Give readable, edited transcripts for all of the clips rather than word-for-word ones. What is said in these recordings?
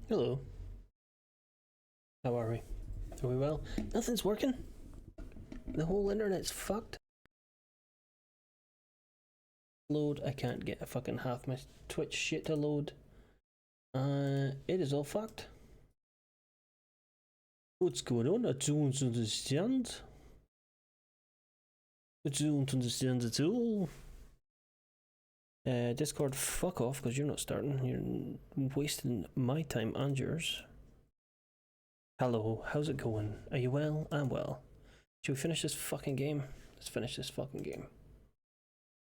Hello. How are we? Are we well? Nothing's working. The whole internet's fucked. Load. I can't get a fucking half my Twitch shit to load. It is all fucked. What's going on? I don't understand. I don't understand at all. Discord, fuck off, because you're not starting. You're wasting my time and yours. Hello, how's it going? Are you well? I'm well. Should we finish this fucking game? Let's finish this fucking game.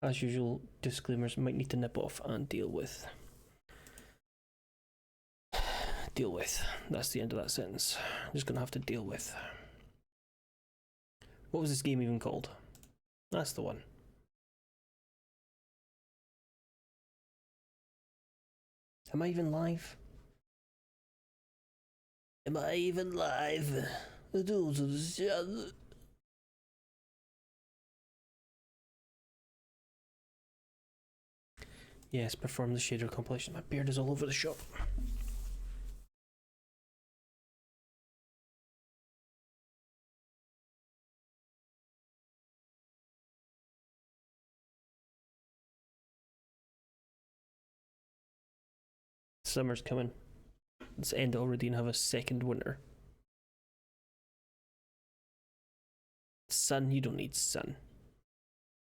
As usual, disclaimers might need to nip off and deal with. Deal with. That's the end of that sentence. I'm just gonna have to deal with. What was this game even called? That's the one. Am I even live? Am I even live? I don't understand. Yes, perform the shader compilation. My beard is all over the shop. Summer's coming. It's end already and have a second winter. Sun, you don't need sun.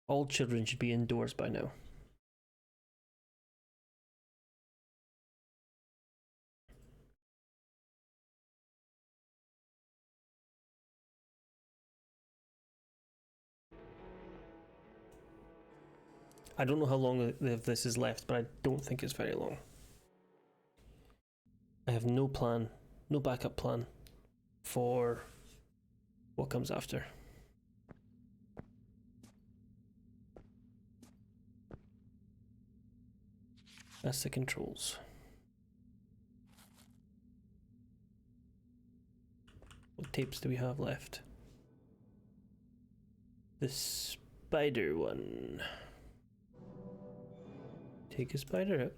All children should be indoors by now. I don't know how long this is left, but I don't think it's very long. I have no plan, no backup plan for what comes after. That's the controls. What tapes do we have left? The spider one. Take a spider out.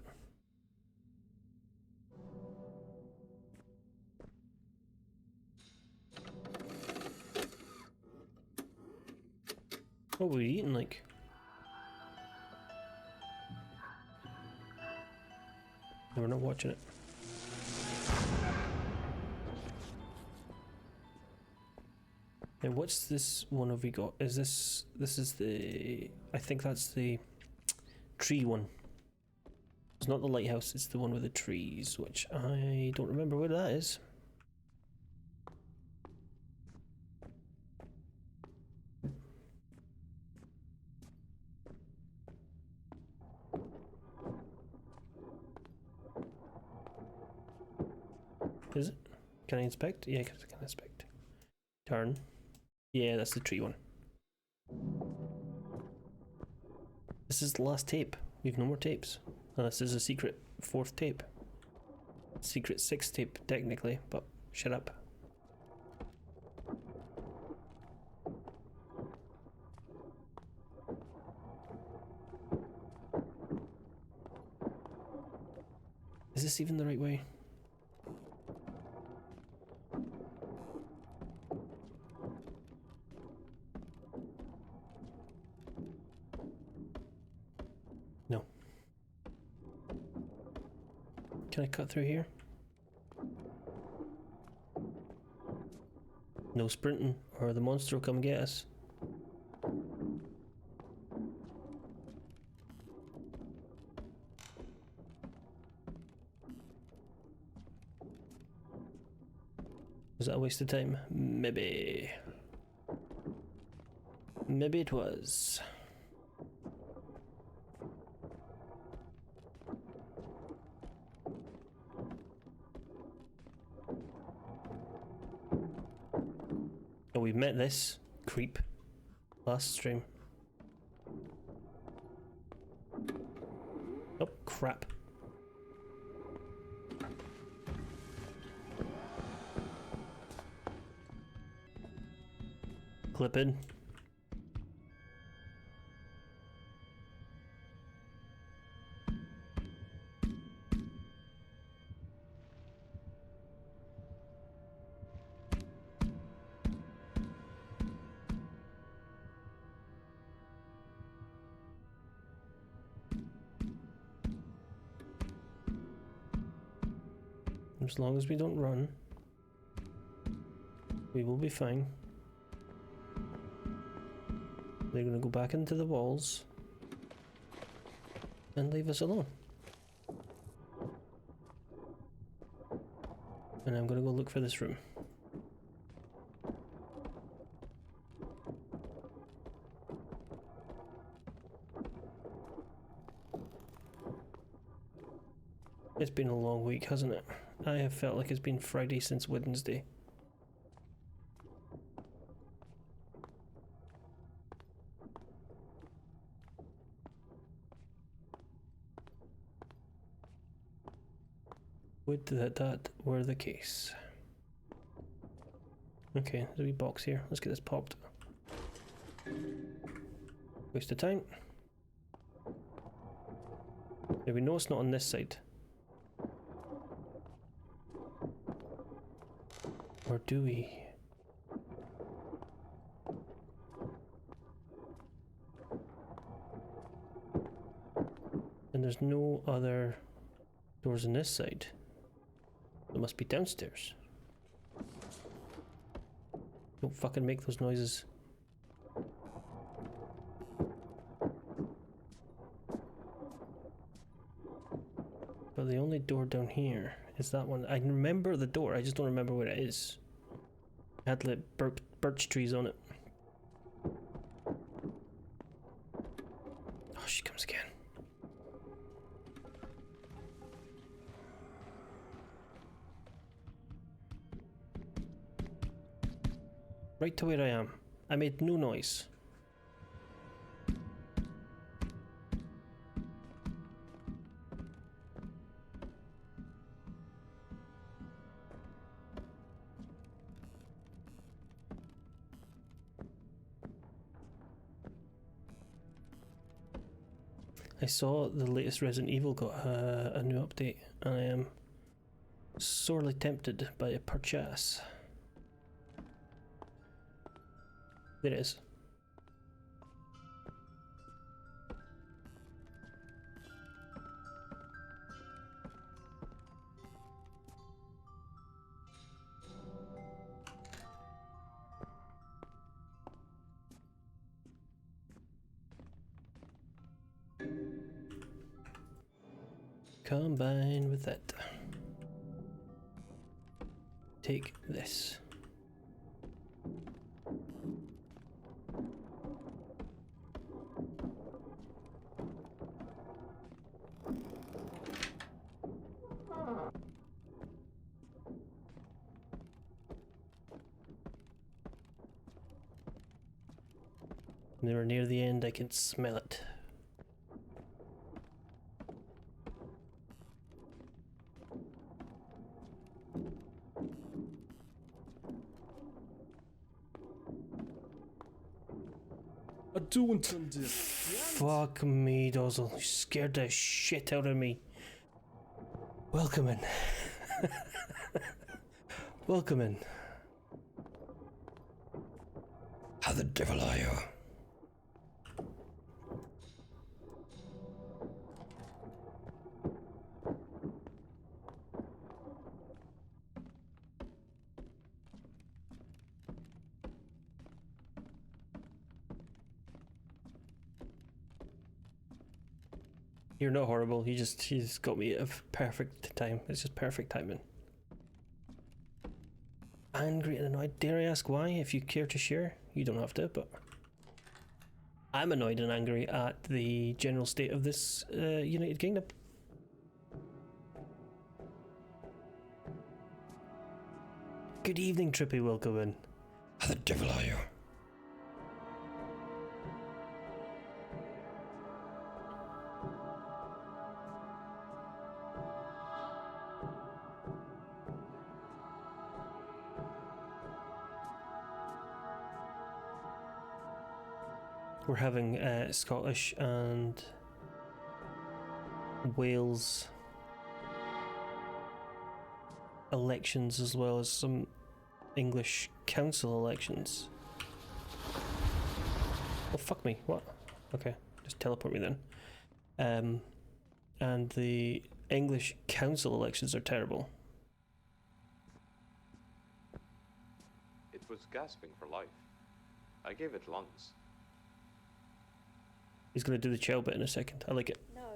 What were we eating like? No, we're not watching it. And what's this one have we got? Is this is the, I think that's the tree one. It's not the lighthouse, it's the one with the trees, which I don't remember where that is. Is it? Can I inspect? Yeah, I can inspect. Turn. Yeah, that's the tree one. This is the last tape. We have no more tapes. Unless there's a secret 4th tape. Secret 6th tape, technically, but shut up. Is this even the right way? No. Can I cut through here? No sprinting, or the monster will come get us. Was that a waste of time? Maybe. Maybe it was. Oh, we met this creep last stream. Oh, crap. Clip in. As long as we don't run, we will be fine. They're gonna go back into the walls and leave us alone. And I'm gonna go look for this room. It's been a long week, hasn't it? I have felt like it's been Friday since Wednesday. Would that were the case. Okay, there's a wee box here. Let's get this popped. Waste of time. Yeah, we know it's not on this side. Or do we? And there's no other doors on this side. It must be downstairs. Don't fucking make those noises. But the only door down here is that one. I remember the door, I just don't remember where it is. It had like birch trees on it. Oh, she comes again. Right to where I am. I made no noise. I saw the latest Resident Evil got a new update, and I am sorely tempted by a purchase. There it is. Combine with that. Take this. When we're near the end, I can smell it. I don't understand. Fuck me, Dozzle. You scared the shit out of me. Welcome in. Welcome in. How the devil are you? You're not horrible. He's got me at a perfect time. It's just perfect timing. Angry and annoyed. Dare I ask why? If you care to share, you don't have to. But I'm annoyed and angry at the general state of this United Kingdom. Good evening, Trippy. Welcome in. How the devil are you? We're having Scottish and Wales elections as well as some English council elections. Oh fuck me, what? Okay, just teleport me then. And the English council elections are terrible. was gasping for life. I gave it lungs. He's gonna do the chill bit in a second. I like it. No,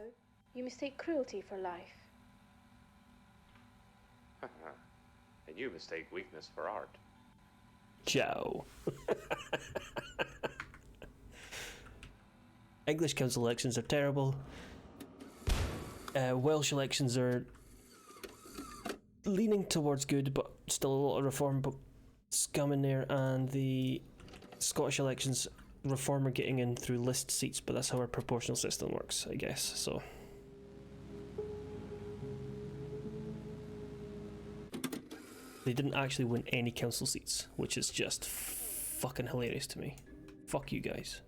you mistake cruelty for life. And you mistake weakness for art. Ciao. English council elections are terrible. Welsh elections are leaning towards good, but still a lot of reform scum in there. And the Scottish elections, reform are getting in through list seats, but that's how our proportional system works, I guess. So. They didn't actually win any council seats, which is just fucking hilarious to me. Fuck you guys.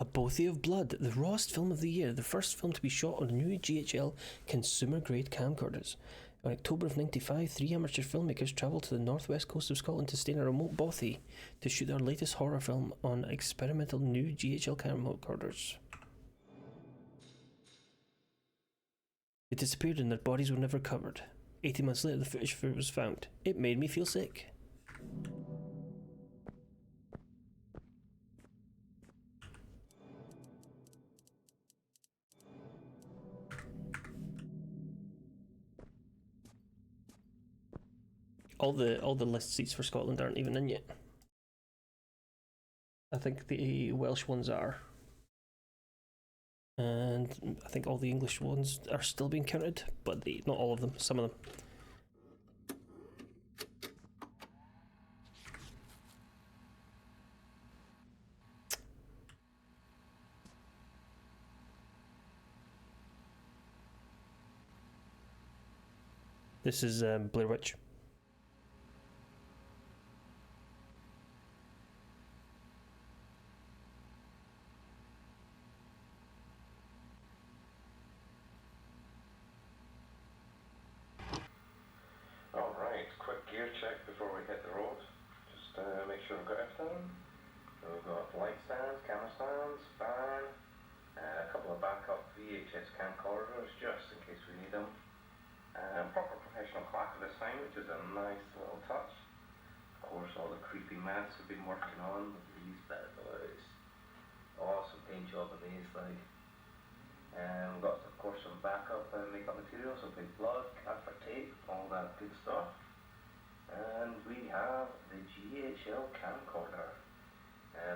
A Bothy of Blood, the rawest film of the year, the first film to be shot on new GHL consumer-grade camcorders. In October of '95, 3 amateur filmmakers travelled to the northwest coast of Scotland to stay in a remote bothy to shoot their latest horror film on experimental new GHL camcorders. They disappeared and their bodies were never covered. 18 months later, the footage was found. It made me feel sick. All the list seats for Scotland aren't even in yet. I think the Welsh ones are. And I think all the English ones are still being counted, but not all of them, some of them. This is Blair Witch. Alright, quick gear check before we hit the road. Just make sure we've got everything. So we've got light stands, camera stands, fan, a couple of backup VHS camcorders just in case we need them. Proper professional clacker this time, which is a nice little touch. Of course, all the creepy mats we've been working on with these bad boys. Awesome paint job on these, like. We've got, of course, some backup makeup materials, some big blood, camphor tape, all that good stuff. And we have the GHL camcorder.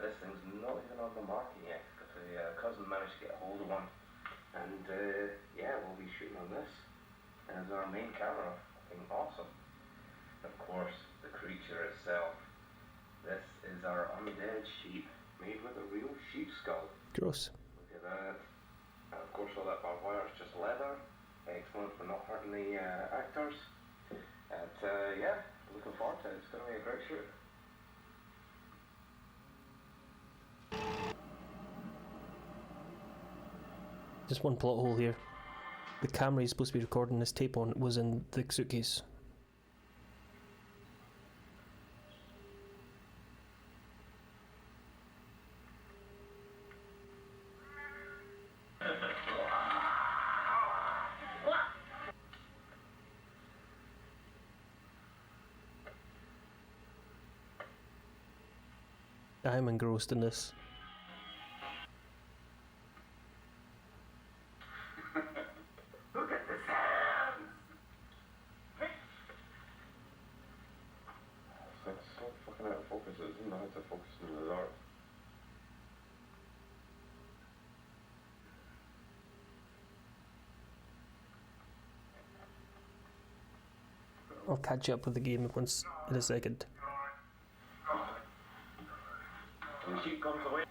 This thing's not even on the market yet, because a cousin managed to get a hold of one. And yeah, we'll be shooting on this as our main camera. Fucking awesome. Of course, the creature itself. This is our undead sheep, made with a real sheep skull. Gross. Look at that. And of course, all that barbed wire is just leather. Excellent for not hurting the actors. And yeah, looking forward to it. It's going to be a great shoot. Just one plot hole here. The camera he's supposed to be recording this tape on was in the suitcase. I'm engrossed in this. Look at this hands! It's so fucking out of focus, it doesn't know how to focus in the dark. I'll catch up with the game once in a second. And the sheep comes away.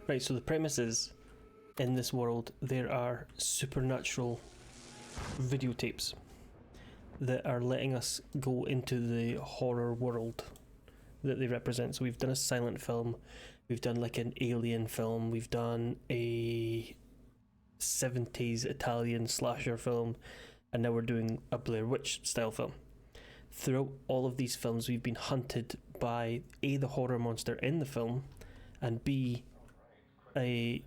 Right, so the premise is, in this world, there are supernatural videotapes that are letting us go into the horror world that they represent. So we've done a silent film, we've done like an alien film, we've done a 70s Italian slasher film, and now we're doing a Blair Witch style film. Throughout all of these films, we've been hunted by A, the horror monster in the film, and B, a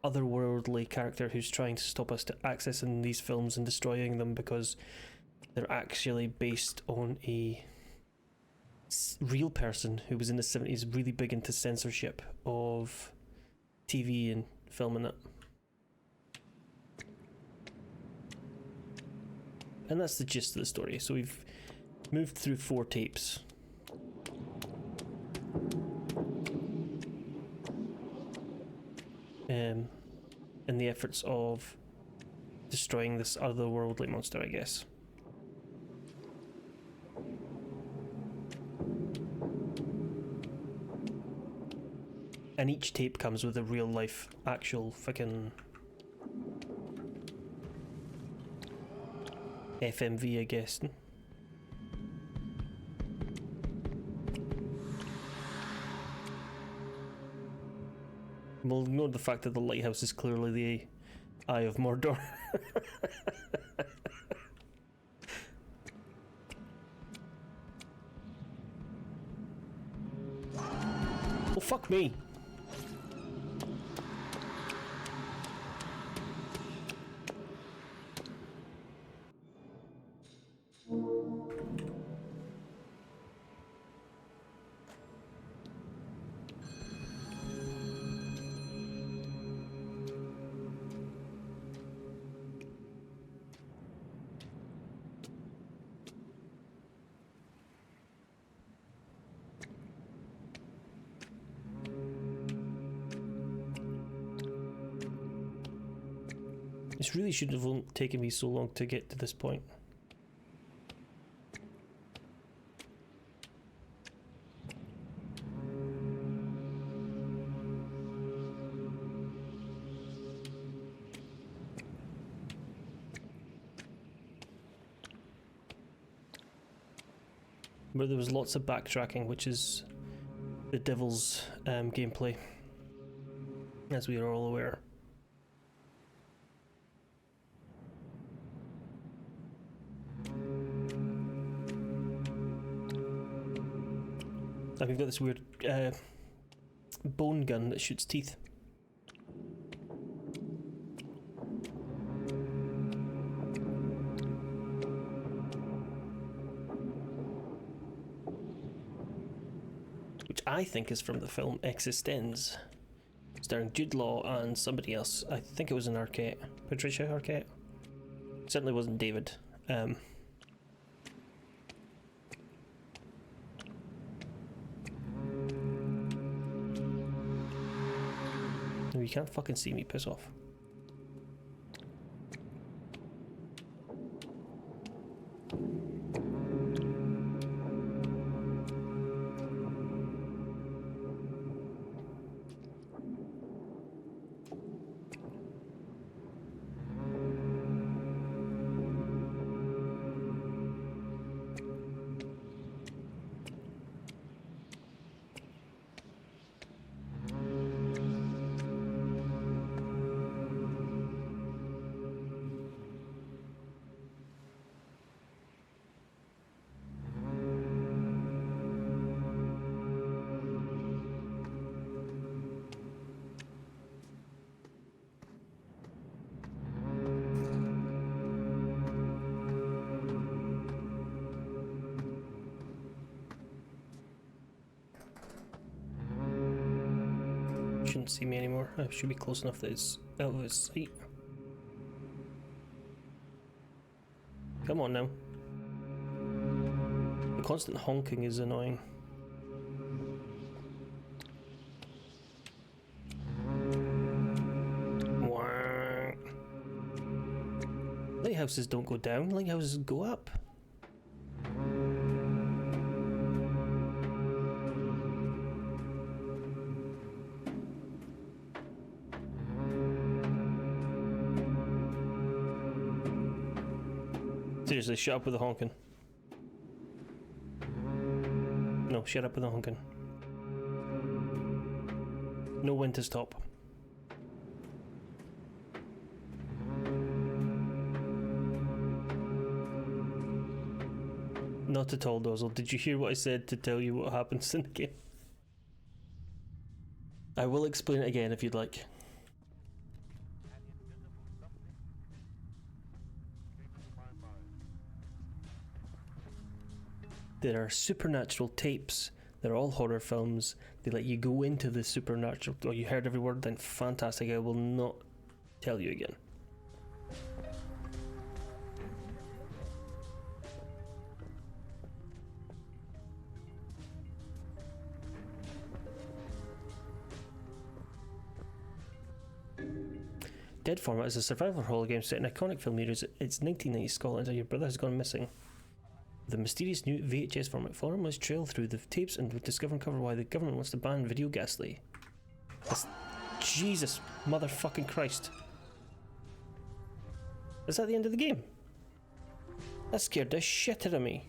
otherworldly character who's trying to stop us to accessing these films and destroying them because they're actually based on a real person who was in the 70s really big into censorship of TV and film and that. And that's the gist of the story. So we've moved through 4 tapes. In the efforts of destroying this otherworldly monster, I guess. And each tape comes with a real life, actual fucking FMV, I guess. We'll ignore the fact that the lighthouse is clearly the Eye of Mordor. Oh, fuck me. This really shouldn't have taken me so long to get to this point. But there was lots of backtracking, which is the devil's gameplay, as we are all aware. And we've got this weird bone gun that shoots teeth. Which I think is from the film Existenz, starring Jude Law and somebody else. I think it was an Arquette. Patricia Arquette? Certainly wasn't David. You can't fucking see me, piss off. Shouldn't see me anymore. I should be close enough that it's out of his sight. Come on now. The constant honking is annoying. Wah. Lighthouses don't go down, lighthouses go up. Seriously, shut up with the honking. No, shut up with the honking. Know when to stop. Not at all, Dozzle. Did you hear what I said to tell you what happens in the game? I will explain it again if you'd like. There are supernatural tapes. They're all horror films. They let you go into the supernatural. Oh, you heard every word? Then fantastic. I will not tell you again. Dead Format is a survival horror game set in iconic film eras. It's 1990s Scotland and your brother has gone missing. The mysterious new VHS format forum was trail through the tapes and would discover and cover why the government wants to ban video ghastly. Jesus motherfucking Christ. Is that the end of the game? That scared the shit out of me.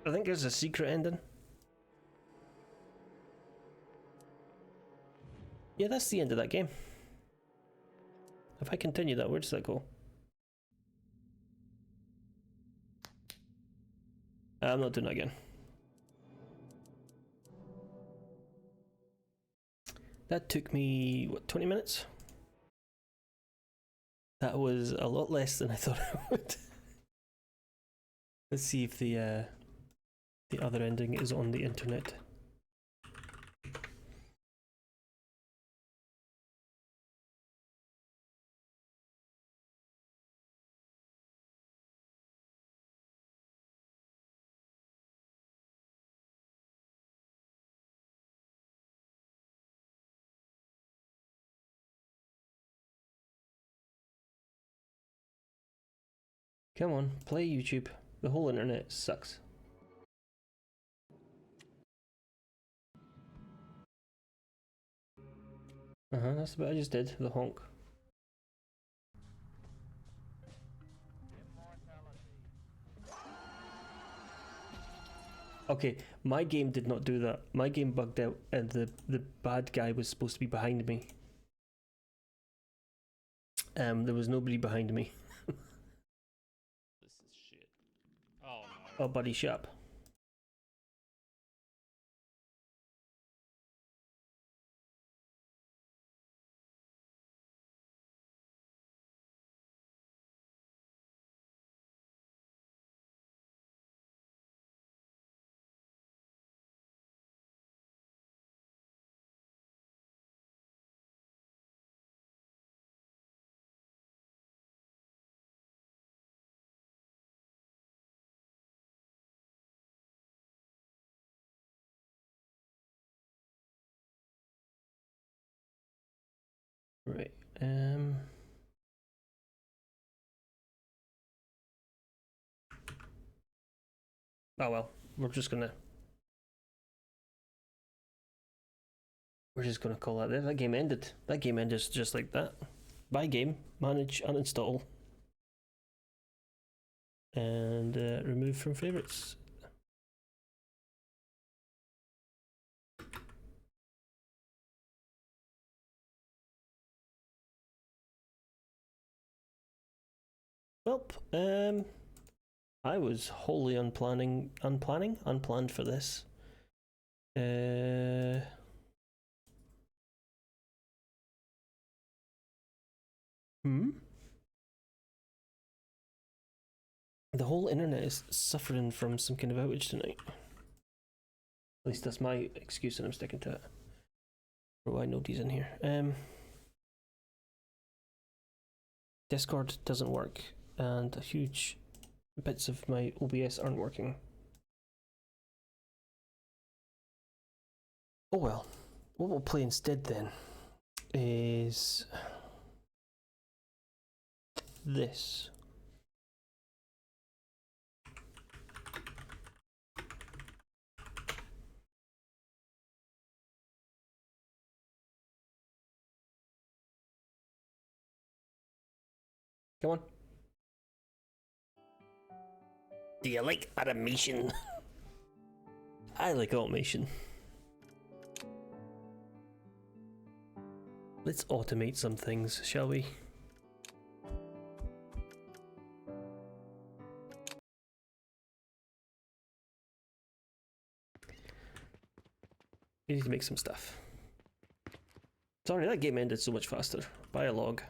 I think there's a secret ending. Yeah, that's the end of that game. If I continue that, where does that go? I'm not doing that again. That took me, what, 20 minutes? That was a lot less than I thought it would. Let's see if the other ending is on the internet. Come on, play YouTube. The whole internet sucks. That's what I just did, the honk. Okay, my game did not do that. My game bugged out and the bad guy was supposed to be behind me. There was nobody behind me. This is shit. Oh no. Oh, buddy, shut up. Right, oh well, we're just gonna call that there. That game ended. That game ended just like that. Buy game, manage, uninstall, and remove from favorites. Well, I was wholly unplanned for this. The whole internet is suffering from some kind of outage tonight. At least that's my excuse and I'm sticking to it. For why nobody's in here. Discord doesn't work and huge bits of my OBS aren't working. Oh well, what we'll play instead then is this. Come on, Do you like automation? I like automation. Let's automate some things, shall we? We need to make some stuff. Sorry, that game ended so much faster. Buy a log.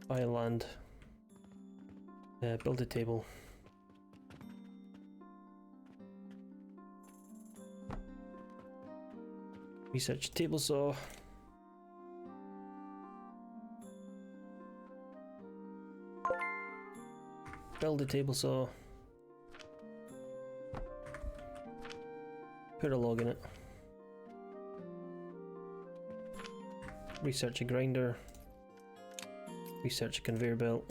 Buy a land. Build a table. Research table saw. Build a table saw. Put a log in it. Research a grinder. Research a conveyor belt.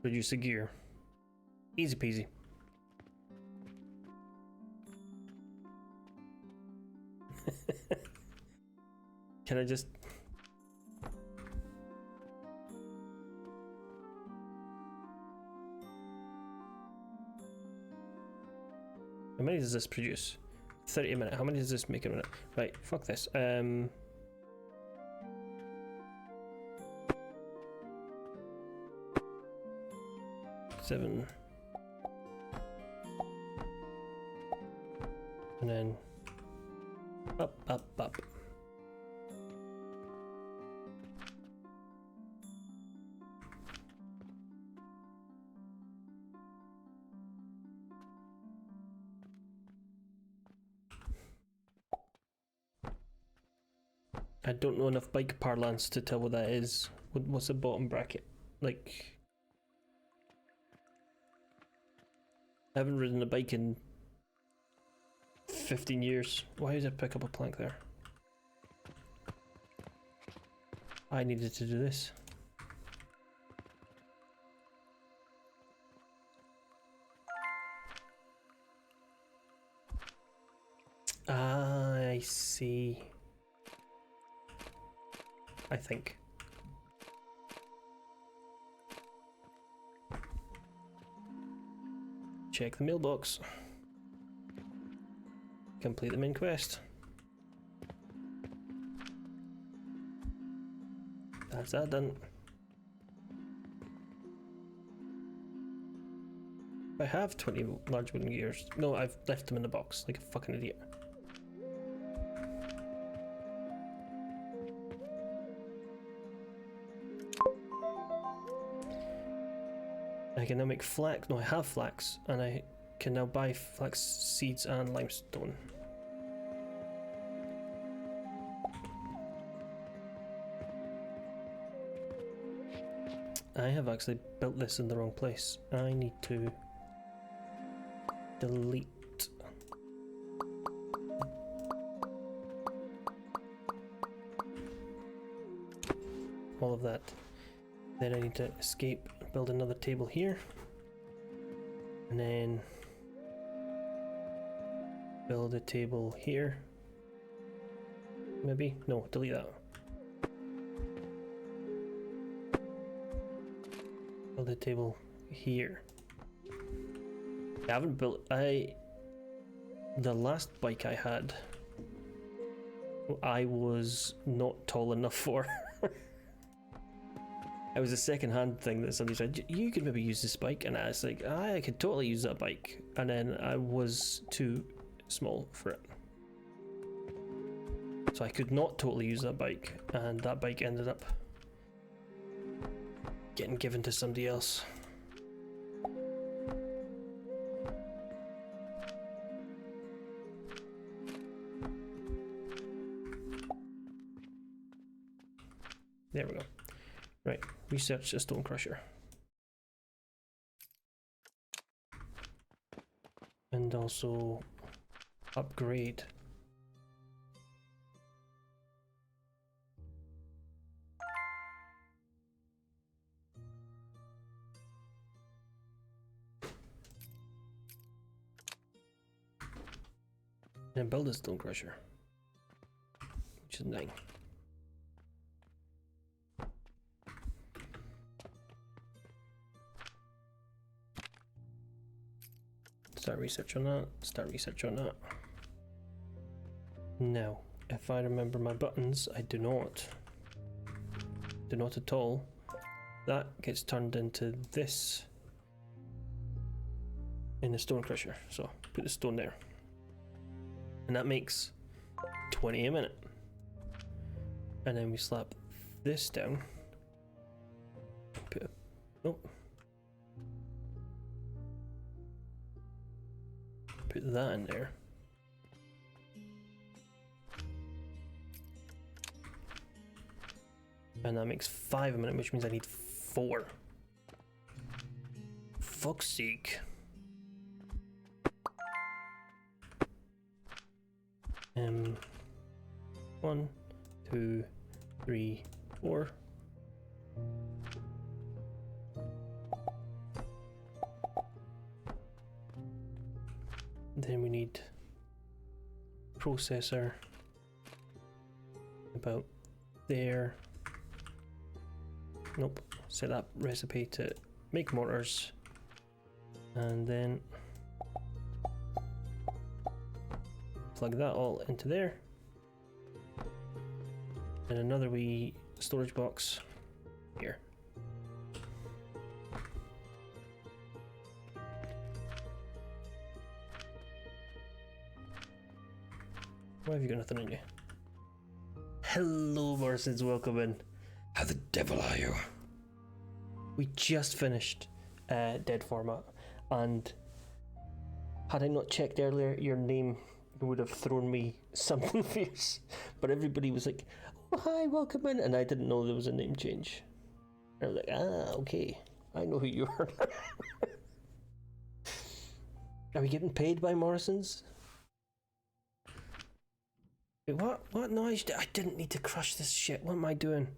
Produce a gear. Easy peasy. Can I just... How many does this produce? 30 a minute. How many does this make a minute? Right, fuck this. 7. And then up, up, up. I don't know enough bike parlance to tell what that is. What's the bottom bracket? Like, I haven't ridden a bike in 15 years. Why did I pick up a plank there? I needed to do this. Ah, I see. I think. Check the mailbox. Complete the main quest. That's that done. I have 20 large wooden gears. No, I've left them in the box like a fucking idiot. I can now make flax. No, I have flax, and I can now buy flax seeds and limestone. I have actually built this in the wrong place. I need to delete all of that. Then I need to escape, build another table here, and then build a table here. Maybe? No, delete that. Build a table here. I haven't built... The last bike I had, I was not tall enough for. It was a second-hand thing that somebody said, you could maybe use this bike, and I was like, I could totally use that bike, and then I was too small for it. So I could not totally use that bike, and that bike ended up getting given to somebody else. There we go. Right, research a stone crusher. And also upgrade. then build a stone crusher, which is 9. Start research on that, start research on that. Now, if I remember my buttons, I do not. Do not at all. That gets turned into this in the stone crusher. So put the stone there. And that makes 20 a minute. And then we slap this down. Put a, nope. Put that in there. And that makes 5 a minute, which means I need 4. Fuck's sake. 1, 2, 3, 4. Then we need processor about there. Nope, set that recipe to make mortars, and then plug that all into there, and another wee storage box here. Why have you got nothing in you? Hello, Morrisons, welcome in. How the devil are you? We just finished Dead Format, and had I not checked earlier, your name would have thrown me something fierce. But everybody was like, "Oh, hi, welcome in," and I didn't know there was a name change. I was like, "Ah, okay, I know who you are." Are we getting paid by Morrisons? Wait, what? What noise? I didn't need to crush this shit. What am I doing?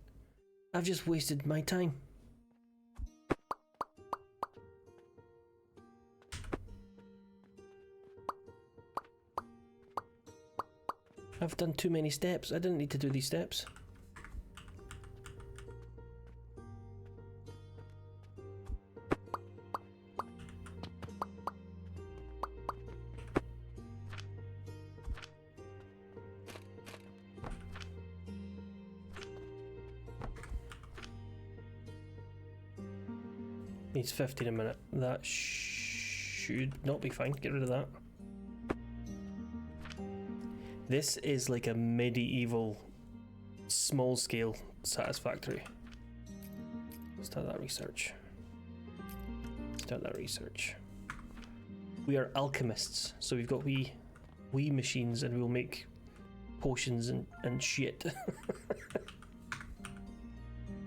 I've just wasted my time. I've done too many steps. I didn't need to do these steps. Needs 15 a minute. That should not be fine. Get rid of that. This is like a medieval, small-scale Satisfactory. Start that research. Start that research. We are alchemists, so we've got wee machines, and we'll make potions and shit.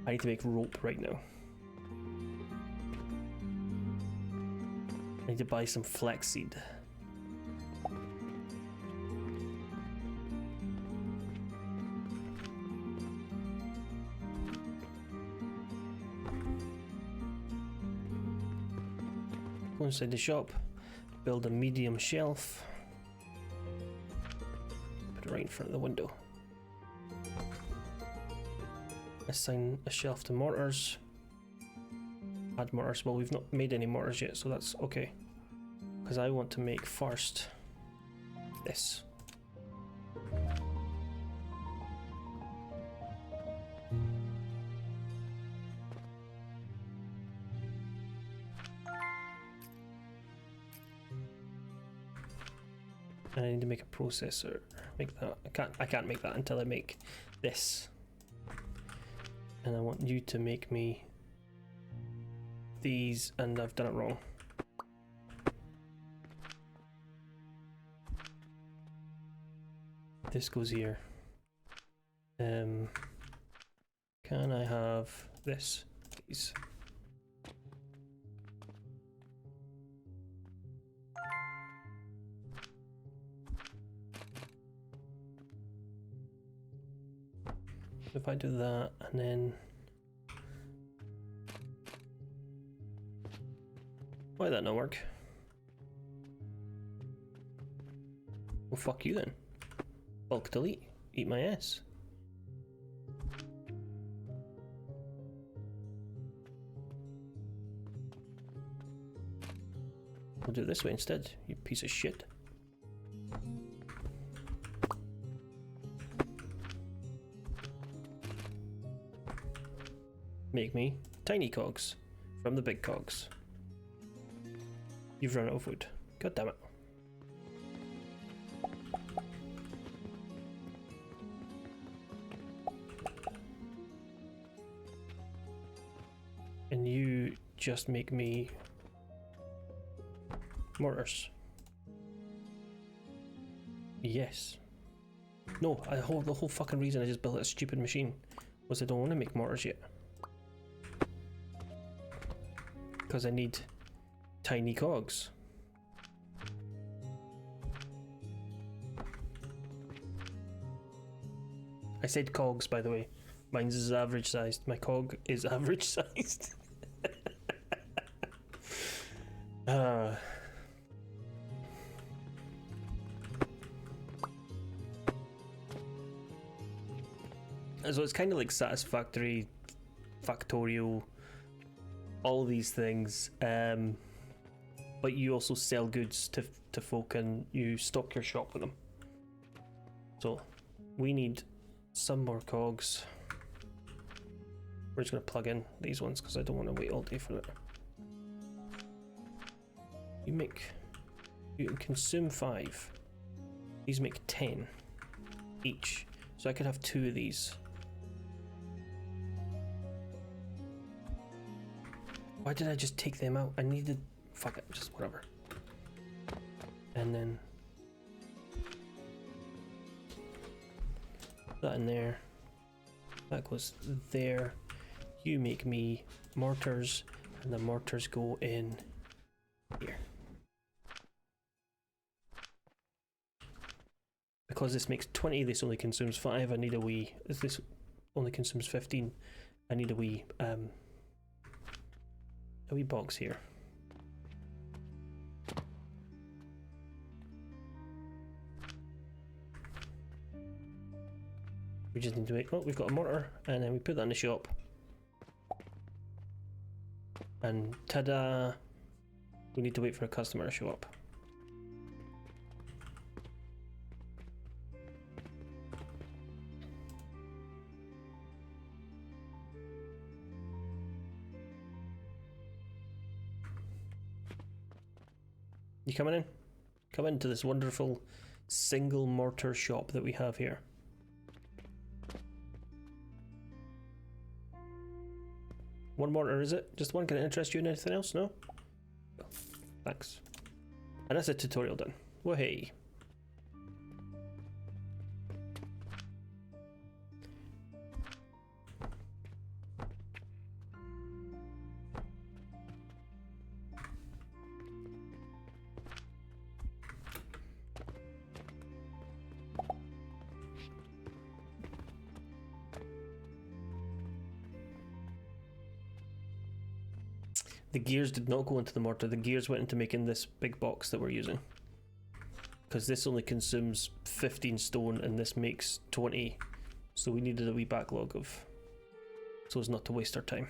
I need to make rope right now. I need to buy some flaxseed. Go inside the shop, build a medium shelf, put it right in front of the window. Assign a shelf to mortars. Add mortars. Well, we've not made any mortars yet, so that's okay. Because I want to make first this. And I need to make a processor. Make that. I can't make that until I make this. And I want you to make me these, and I've done it wrong. This goes here. Can I have this, please? If I do that, and then why did that not work? We'll fuck you then. Bulk delete. Eat my ass. We'll do it this way instead, you piece of shit. Make me tiny cogs from the big cogs. You've run out of wood. God damn it. And you just make me mortars. Yes. No, the whole fucking reason I just built a stupid machine was I don't want to make mortars yet. Because I need tiny cogs. I said cogs, by the way. Mine's is average sized. My cog is average sized. So it's kind of like Satisfactory, Factorio, all these things, but you also sell goods to folk and you stock your shop with them. So we need some more cogs. We're just going to plug in these ones because I don't want to wait all day for it. You can consume 5. These make 10 each, so I could have 2 of these. Why did I just take them out? I needed... Fuck it, just whatever. And then... that in there. That goes there. You make me mortars, and the mortars go in here. Because this makes 20, this only consumes 5, I need a wee... This only consumes 15, I need a wee box here. We just need to wait. Oh, we've got a mortar, and then we put that in the shop. And ta-da! We need to wait for a customer to show up. You coming in? Come into this wonderful single mortar shop that we have here. One mortar, is it? Just one? Can it interest you in anything else? No? Oh, thanks. And that's a tutorial done. Whoa-hey. The gears did not go into the mortar, the gears went into making this big box that we're using. Because this only consumes 15 stone and this makes 20. So we needed a wee backlog of... so as not to waste our time.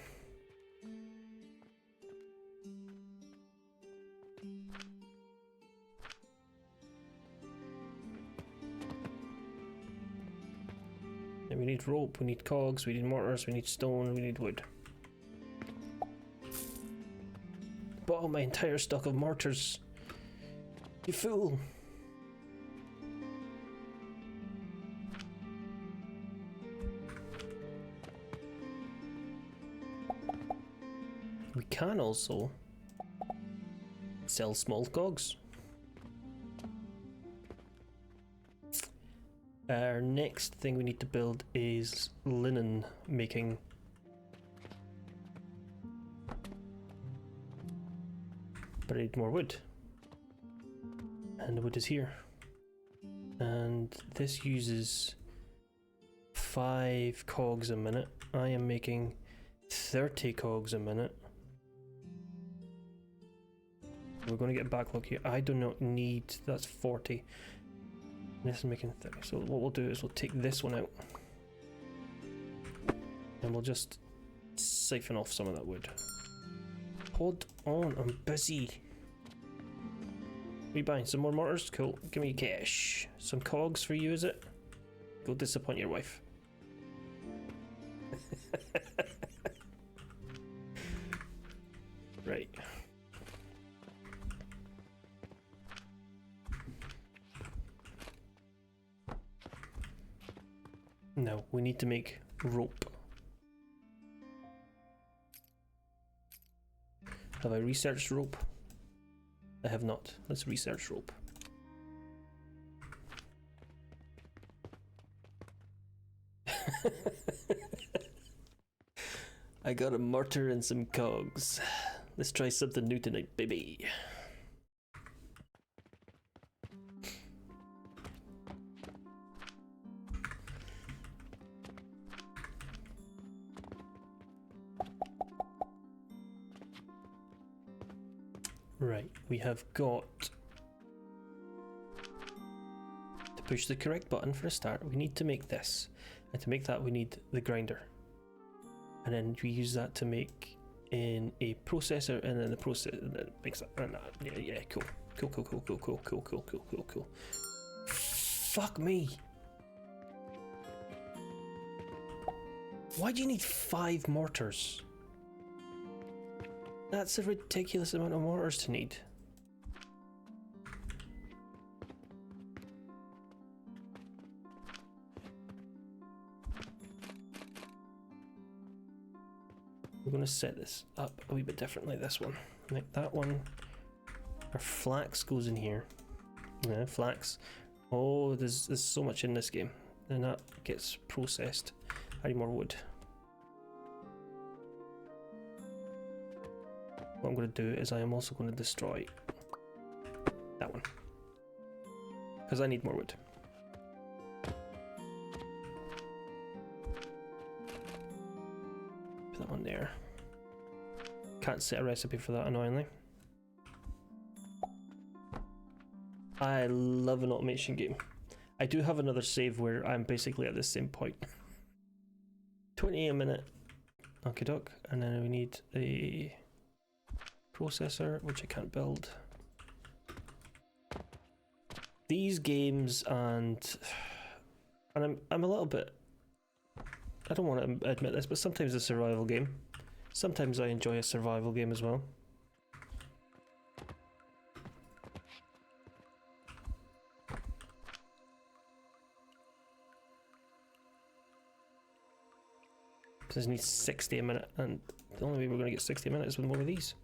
And we need rope, we need cogs, we need mortars, we need stone, we need wood. Bought out my entire stock of mortars. You fool. We can also sell small cogs. Our next thing we need to build is linen making. But I need more wood. And the wood is here. And this uses 5 cogs a minute. I am making 30 cogs a minute. We're going to get a backlog here. I do not need... that's 40. This is making 30. So what we'll do is we'll take this one out. And we'll just siphon off some of that wood. Hold on, I'm busy. Are you buying some more mortars? Cool. Give me cash. Some cogs for you, is it? Go disappoint your wife. Right. Now, we need to make rope. Have I researched rope? I have not. Let's research rope. I got a mortar and some cogs. Let's try something new tonight, baby. Right, we have got to push the correct button for a start. We need to make this, and to make that we need the grinder, and then we use that to make in a processor, and then the process makes that. Yeah, cool. Fuck me. Why do you need 5 mortars? That's a ridiculous amount of mortars to need. We're going to set this up a wee bit different, like this one. Like that one. Our flax goes in here. Yeah, flax. Oh, there's so much in this game. And that gets processed. I need more wood. What I'm going to do is I am also going to destroy that one, because I need more wood. Put that one there. Can't set a recipe for that, annoyingly. I love an automation game. I do have another save where I'm basically at the same point. 20 a minute. Okie doke. And then we need a processor, which I can't build. These games, and I'm a little bit, I don't want to admit this, but sometimes a survival game. Sometimes I enjoy a survival game as well. This needs 60 a minute, and the only way we're going to get 60 a minute is with more of these.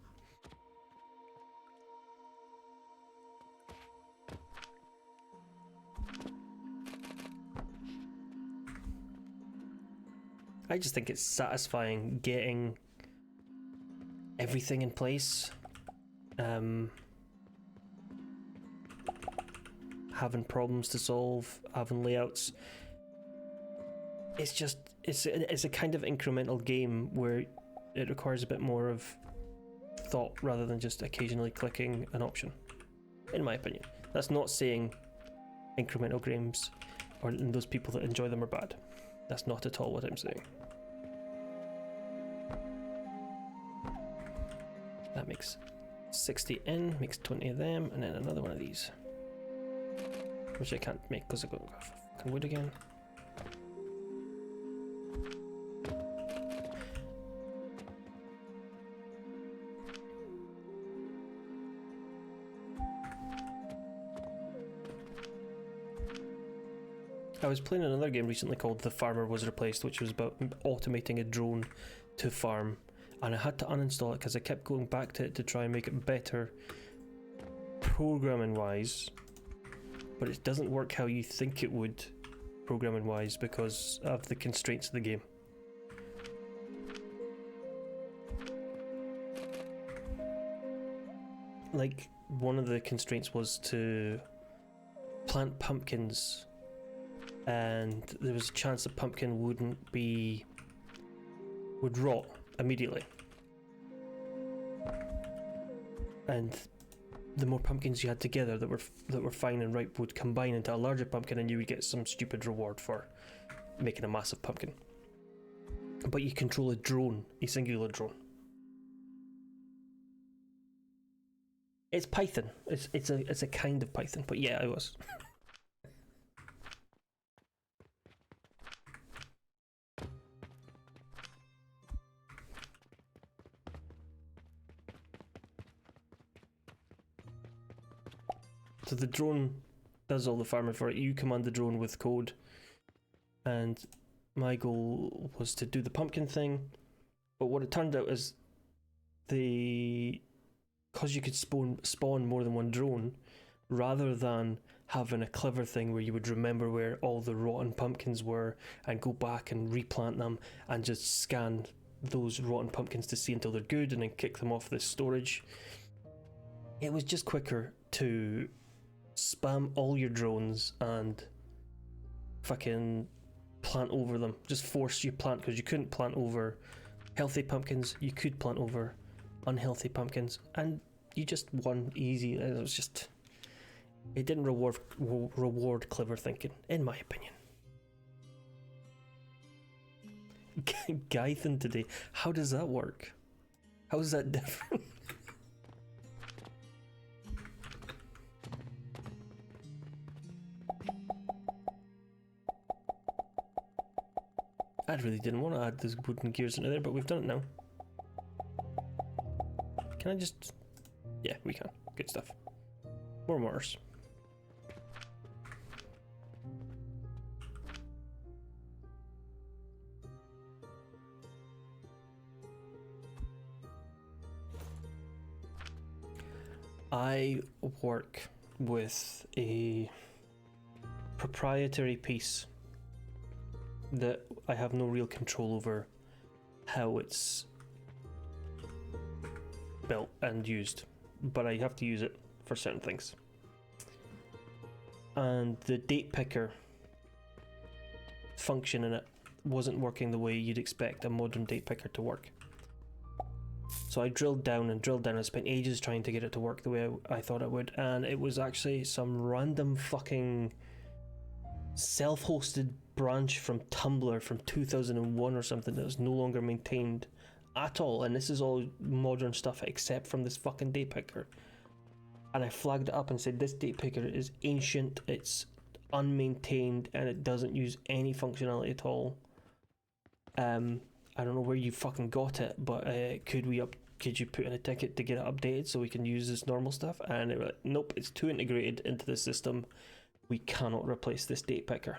I just think it's satisfying getting everything in place, having problems to solve, having layouts. It's just, it's a kind of incremental game where it requires a bit more of thought rather than just occasionally clicking an option, in my opinion. That's not saying incremental games or those people that enjoy them are bad. That's not at all what I'm saying. That makes 60 in, makes 20 of them, and then another one of these. Which I can't make because I've got fucking wood again. I was playing another game recently called The Farmer Was Replaced, which was about automating a drone to farm, and I had to uninstall it because I kept going back to it to try and make it better programming wise, but it doesn't work how you think it would programming wise because of the constraints of the game. Like, one of the constraints was to plant pumpkins, and there was a chance the pumpkin would rot immediately. And the more pumpkins you had together that were fine and ripe would combine into a larger pumpkin, and you would get some stupid reward for making a massive pumpkin. But you control a drone, a singular drone. It's Python. It's a kind of Python, but yeah, I was. So the drone does all the farming for it. You command the drone with code, and my goal was to do the pumpkin thing. But what it turned out is because you could spawn more than one drone, rather than having a clever thing where you would remember where all the rotten pumpkins were and go back and replant them and just scan those rotten pumpkins to see until they're good and then kick them off the storage. It was just quicker to spam all your drones and fucking plant over them. Just force you plant, because you couldn't plant over healthy pumpkins. You could plant over unhealthy pumpkins, and you just won easy. It was just, it didn't reward clever thinking, in my opinion. Gython today. How does that work? How is that different? I really didn't want to add those wooden gears into there, but we've done it now. Can I just... Yeah, we can. Good stuff. More mortars. I work with a proprietary piece that I have no real control over how it's built and used, but I have to use it for certain things. And the date picker function in it wasn't working the way you'd expect a modern date picker to work. So I drilled down and drilled down. I spent ages trying to get it to work the way I thought it would, and it was actually some random fucking self-hosted branch from Tumblr from 2001 or something that was no longer maintained at all, and this is all modern stuff except from this fucking date picker. And I flagged it up and said, this date picker is ancient, it's unmaintained, and it doesn't use any functionality at all. I don't know where you fucking got it, but could you put in a ticket to get it updated so we can use this normal stuff? And it was like, nope, it's too integrated into the system. We cannot replace this date picker.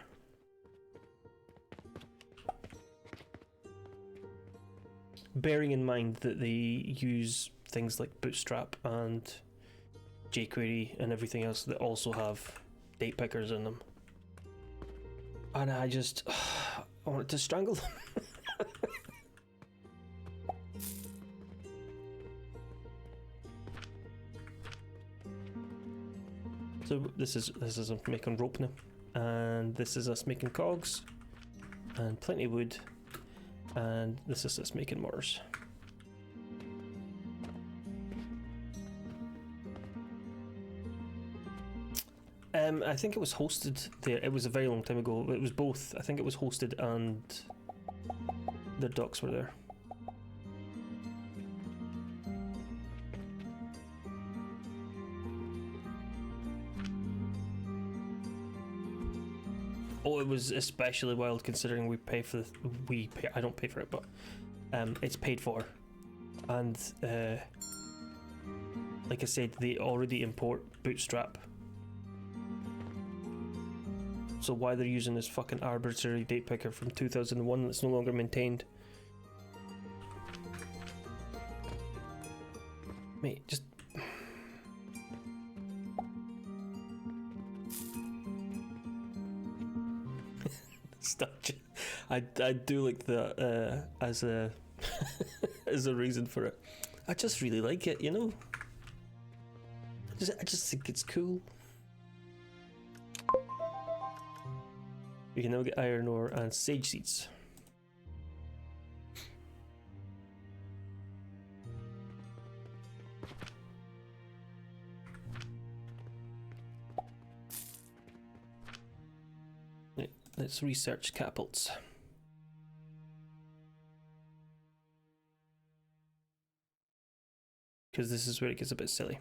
Bearing in mind that they use things like Bootstrap and jQuery and everything else that also have date pickers in them. And I just... I wanted to strangle them. So this is us making rope now, and this is us making cogs, and plenty of wood, and this is us making mortars. I think it was hosted there. It was a very long time ago. It was both. I think it was hosted and the docs were there. Oh, it was especially wild considering we pay for the... I don't pay for it, but it's paid for. And like I said, they already import Bootstrap. So why they're using this fucking arbitrary date picker from 2001 that's no longer maintained? Mate, just... I do like that as a as a reason for it. I just really like it, you know. I just think it's cool. We can now get iron ore and sage seeds. Let's research catapults. Because this is where it gets a bit silly.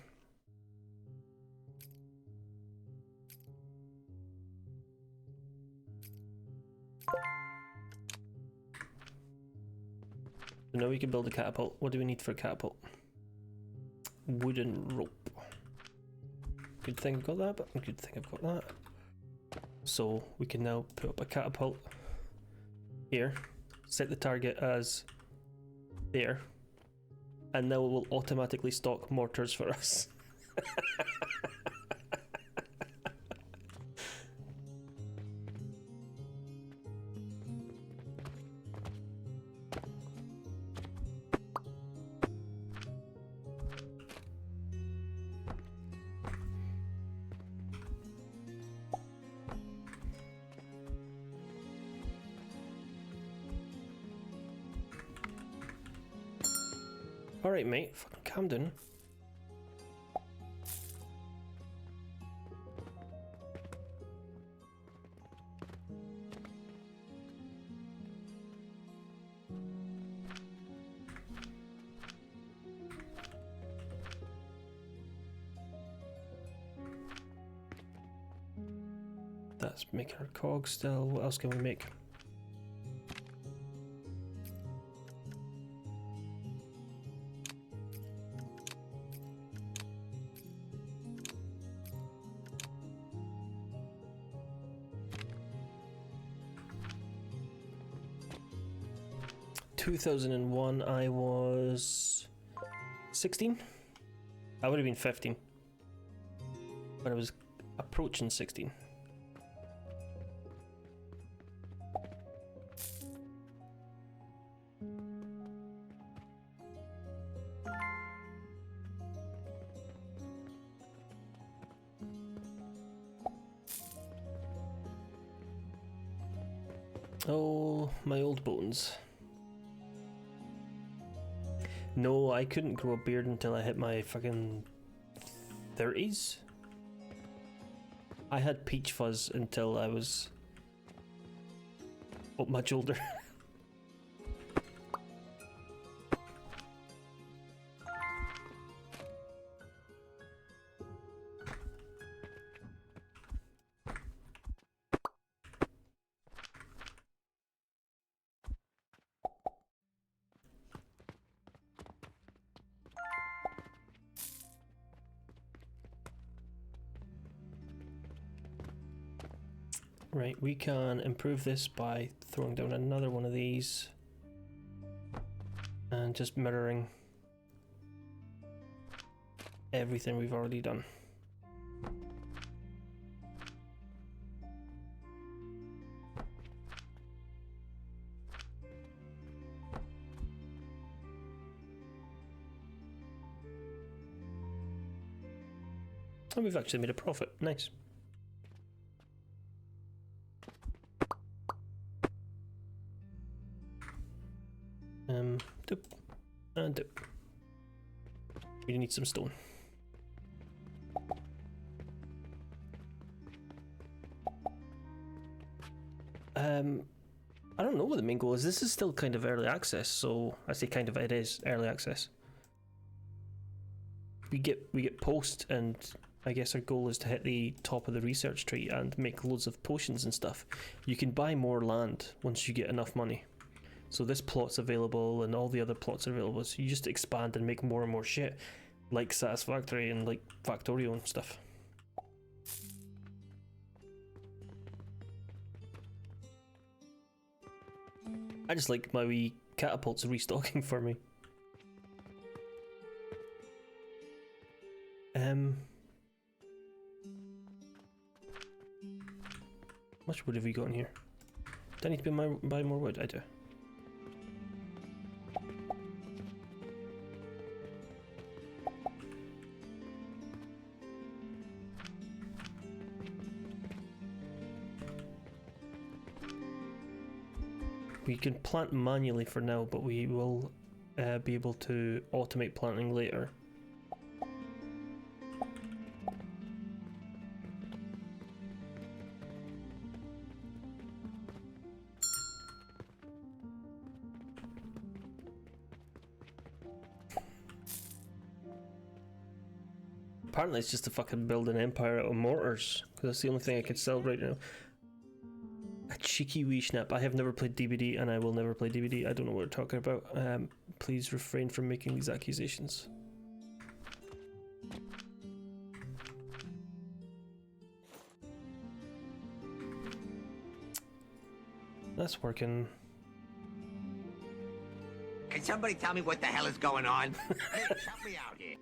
So now we can build a catapult. What do we need for a catapult? Wooden rope. Good thing I've got that, but good thing I've got that. So we can now put up a catapult here, set the target as there, and now it will automatically stock mortars for us. Alright, mate, fucking calm down. That's making our cogs still. What else can we make? In 2001, I was 16. I would have been 15, but I was approaching 16. Oh, my old bones. No, I couldn't grow a beard until I hit my fucking 30s. I had peach fuzz until I was much older. Right, we can improve this by throwing down another one of these and just mirroring everything we've already done. And we've actually made a profit. Nice. Doop and doop. We need some stone. I don't know what the main goal is. This is still kind of early access, so I say kind of, it is early access. We get post, and I guess our goal is to hit the top of the research tree and make loads of potions and stuff. You can buy more land once you get enough money. So this plot's available and all the other plots are available, so you just expand and make more and more shit, like Satisfactory and like Factorio and stuff. I just like my wee catapults restocking for me. How much wood have we got in here? Do I need to buy more wood? I do. We can plant manually for now, but we will be able to automate planting later. Apparently it's just to fucking build an empire out of mortars, because that's the only thing I can sell right now. A cheeky wee snap. I have never played DBD and I will never play DBD. I don't know what we're talking about. Please refrain from making these accusations. That's working. Can somebody tell me what the hell is going on? Hey, help me out here.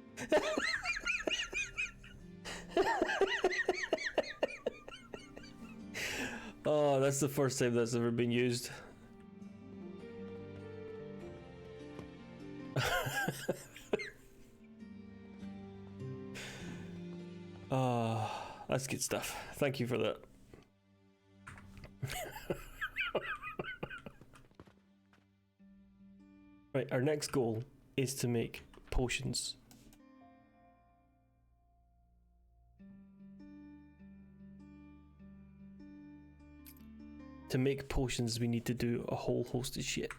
Oh, that's the first time that's ever been used. That's good stuff. Thank you for that. Right, our next goal is to make potions. To make potions, we need to do a whole host of shit.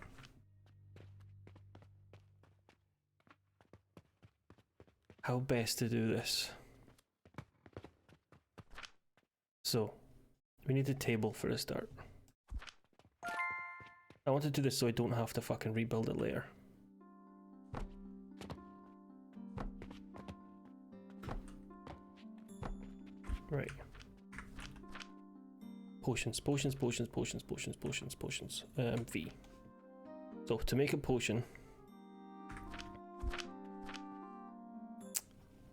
How best to do this? So, we need a table for a start. I want to do this so I don't have to fucking rebuild it later. Right. Potions. V. So, to make a potion,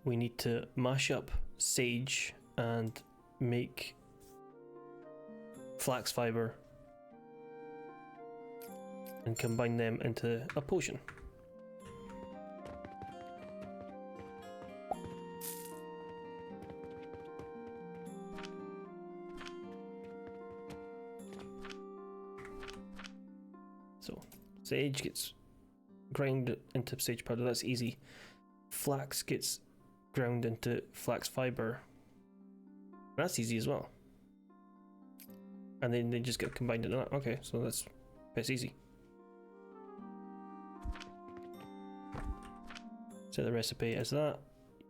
we need to mash up sage and make flax fiber and combine them into a potion. So, sage gets ground into sage powder, that's easy. Flax gets ground into flax fiber, that's easy as well. And then they just get combined into that. Okay, so that's easy. So the recipe is that.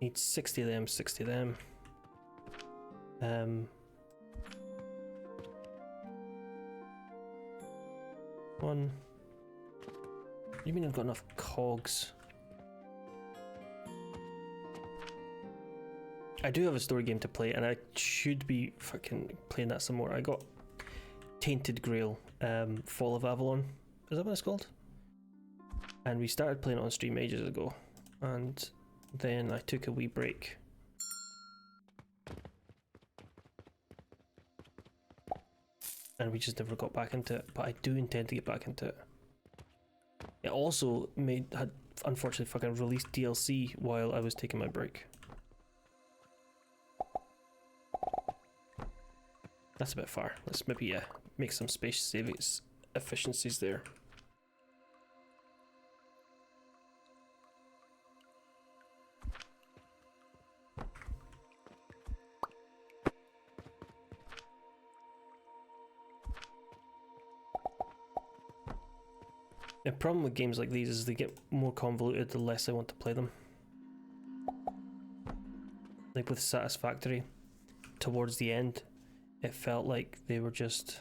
Need 60 of them, 60 of them. One. You mean I've got enough cogs? I do have a story game to play, and I should be fucking playing that some more. I got Tainted Grail, Fall of Avalon. Is that what it's called? And we started playing it on stream ages ago, and then I took a wee break. And we just never got back into it, but I do intend to get back into it. It also had unfortunately fucking released DLC while I was taking my break. That's a bit far. Let's maybe make some space savings efficiencies there. The problem with games like these is they get more convoluted the less I want to play them. Like with Satisfactory, towards the end, it felt like they were just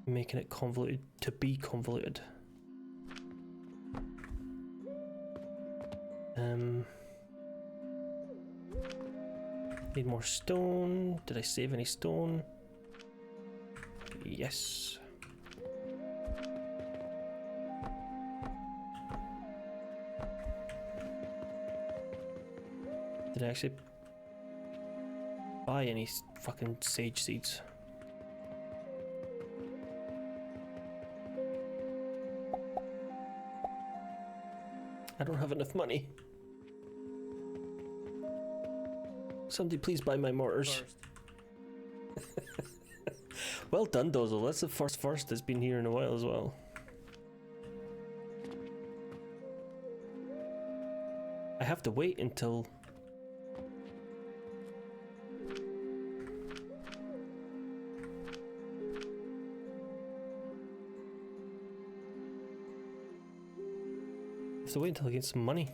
making it convoluted to be convoluted. Need more stone. Did I save any stone? Yes. Did I actually buy any fucking sage seeds? I don't have enough money. Somebody please buy my mortars. Well done, Dozel. That's the first that's been here in a while as well. I have to wait until... I have to wait until I get some money.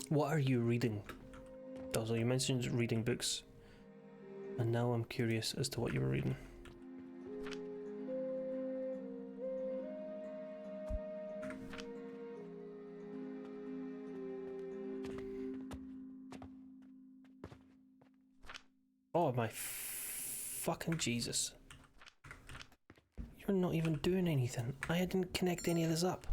What are you reading? Also, you mentioned reading books, and now I'm curious as to what you were reading. Oh my fucking Jesus. You're not even doing anything. I didn't connect any of this up.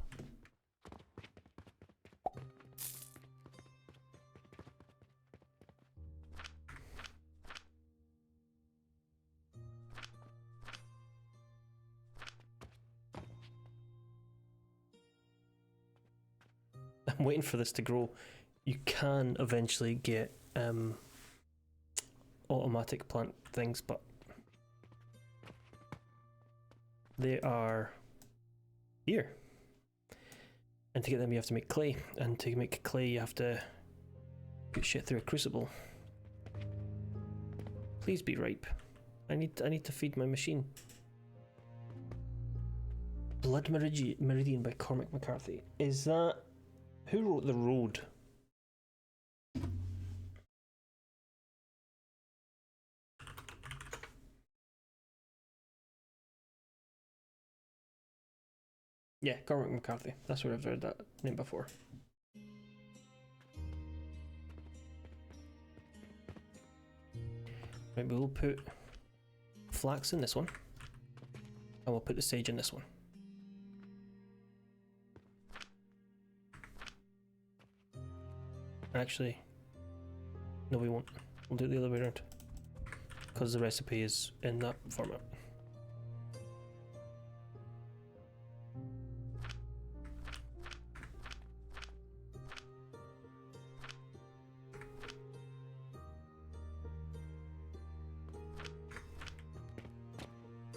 I'm waiting for this to grow. You can eventually get automatic plant things, but they are here. And to get them you have to make clay, and to make clay you have to put shit through a crucible. Please be ripe. I need to feed my machine. Blood Meridian by Cormac McCarthy. Is that... Who wrote The Road? Yeah, Cormac McCarthy. That's where I've heard that name before. Right, we'll put flax in this one, and we'll put the sage in this one. Actually, no, we won't. We'll do it the other way around, because the recipe is in that format.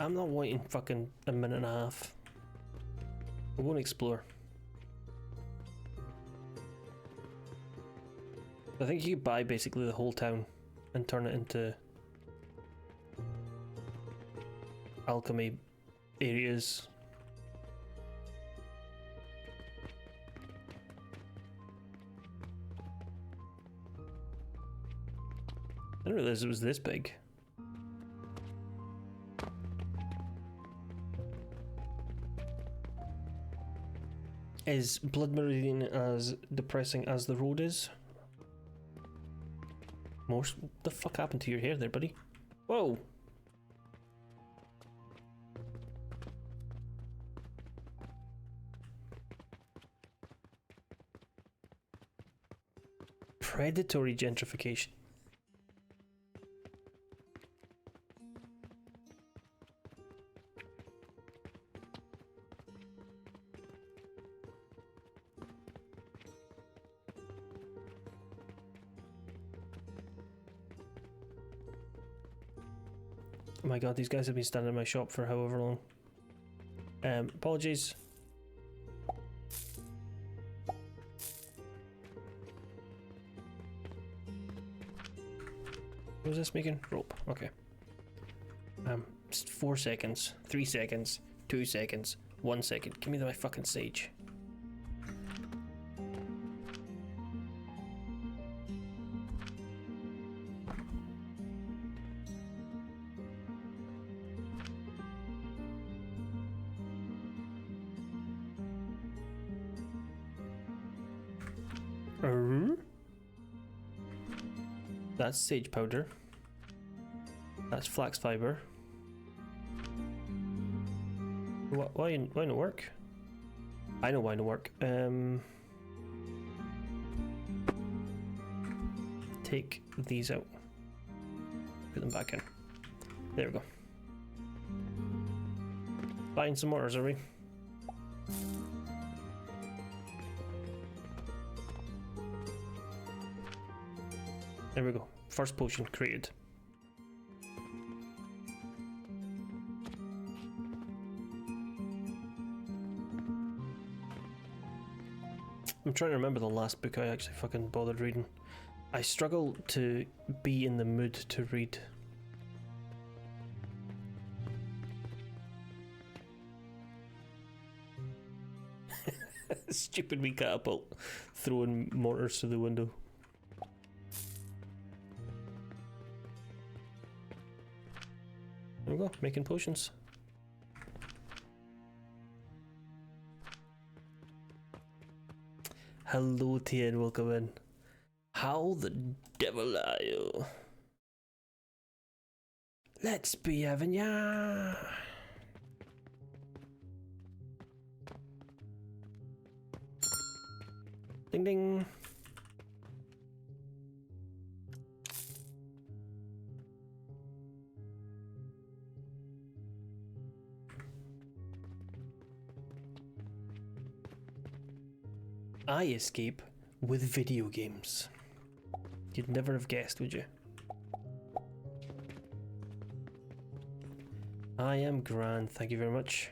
I'm not waiting fucking a minute and a half. We're going to explore. I think you could buy basically the whole town and turn it into alchemy areas. I didn't realize it was this big. Is Blood Meridian as depressing as The Road is? What the fuck happened to your hair there, buddy? Whoa! Predatory gentrification. Oh my god, these guys have been standing in my shop for however long. Apologies. What was this making? Rope. Okay. 4 seconds, 3 seconds, 2 seconds, 1 second. Give me my fucking sage. That's sage powder. That's flax fiber. Why not work? I know why not work. Take these out. Put them back in. There we go. Buying some mortars, are we? There we go. First potion created. I'm trying to remember the last book I actually fucking bothered reading. I struggle to be in the mood to read. Stupid wee catapult throwing mortars through the window. There we go, making potions. Hello, Tien, welcome in. How the devil are you? Let's be having ya. Ding ding. I escape with video games. You'd never have guessed, would you? I am grand, thank you very much.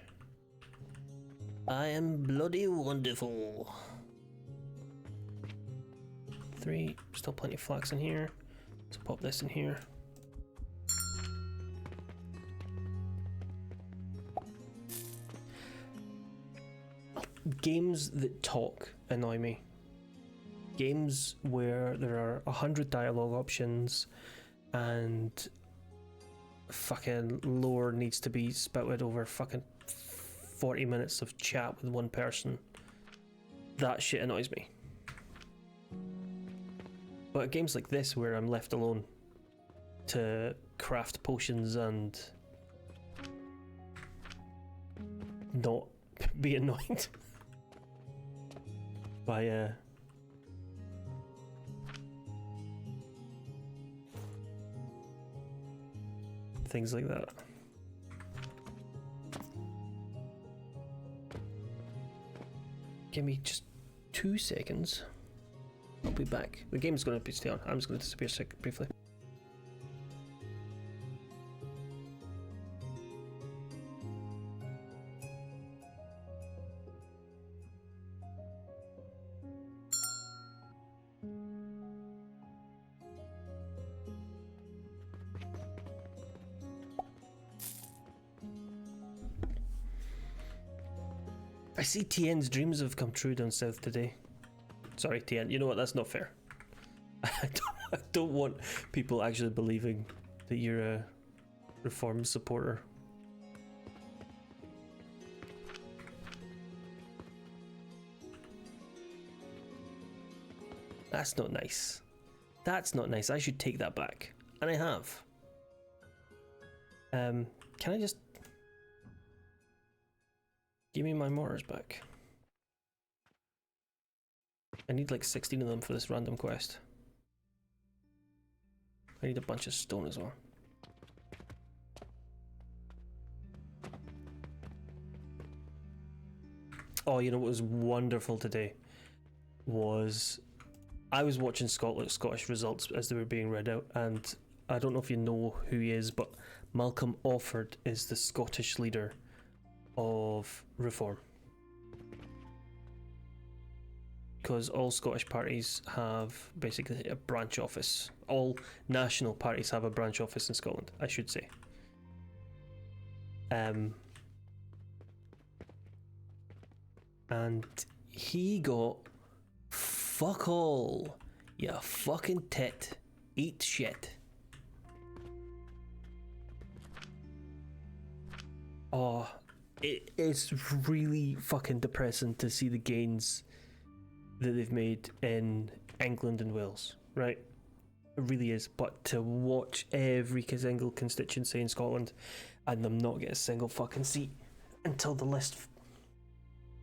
I am bloody wonderful. 3, still plenty of flax in here. Let's pop this in here. Games that talk annoy me. Games where there are 100 dialogue options and fucking lore needs to be spouted over fucking 40 minutes of chat with one person. That shit annoys me. But games like this where I'm left alone to craft potions and not be annoyed by things like that. Give me just 2 seconds. I'll be back. The game's going to be stay on. I'm just going to disappear briefly. I see Tien's dreams have come true down south today. Sorry, Tien, you know what? That's not fair. I don't want people actually believing that you're a reform supporter. That's not nice. That's not nice. I should take that back. And I have. Can I just... give me my mortars back. I need like 16 of them for this random quest. I need a bunch of stone as well. Oh, you know what was wonderful today was I was watching Scottish results as they were being read out, and I don't know if you know who he is, but Malcolm Offord is the Scottish leader of Reform. Because all Scottish parties have basically a branch office. All national parties have a branch office in Scotland, I should say. And he got fuck all. You fucking tit. Eat shit. Oh, it's really fucking depressing to see the gains that they've made in England and Wales, right? It really is. But to watch every single constituency in Scotland and them not get a single fucking seat until the list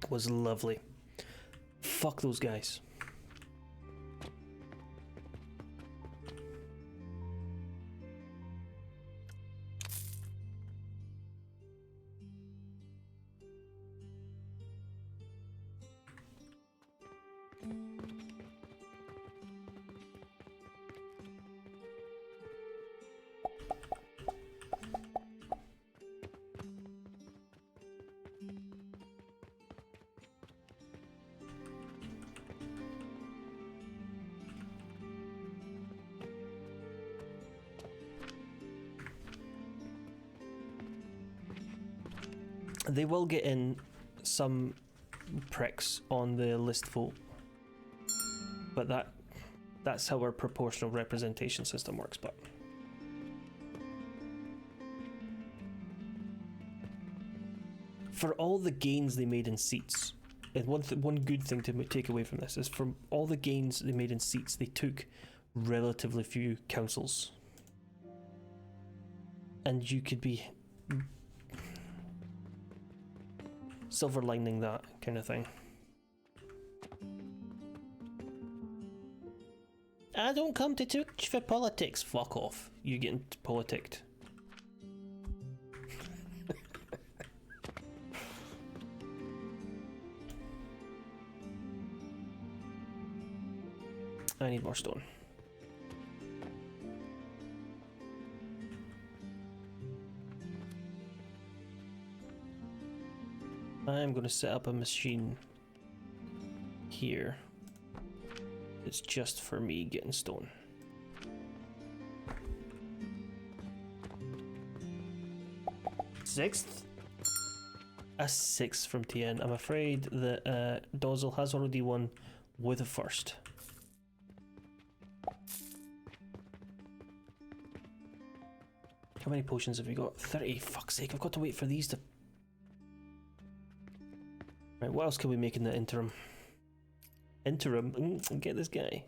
was lovely. Fuck those guys. They will get in some pricks on the list vote. But that's how our proportional representation system works. But for all the gains they made in seats, and one good thing to take away from this is from all the gains they made in seats, they took relatively few councils. And you could be silver lining that kind of thing. I don't come to church for politics. Fuck off. You're getting politicked. I need more stone. I'm going to set up a machine here. It's just for me getting stone. Sixth? A sixth from TN. I'm afraid that Dozzle has already won with a first. How many potions have we got? 30. Fuck's sake, I've got to wait for these to... Right, what else can we make in the interim? Get this guy.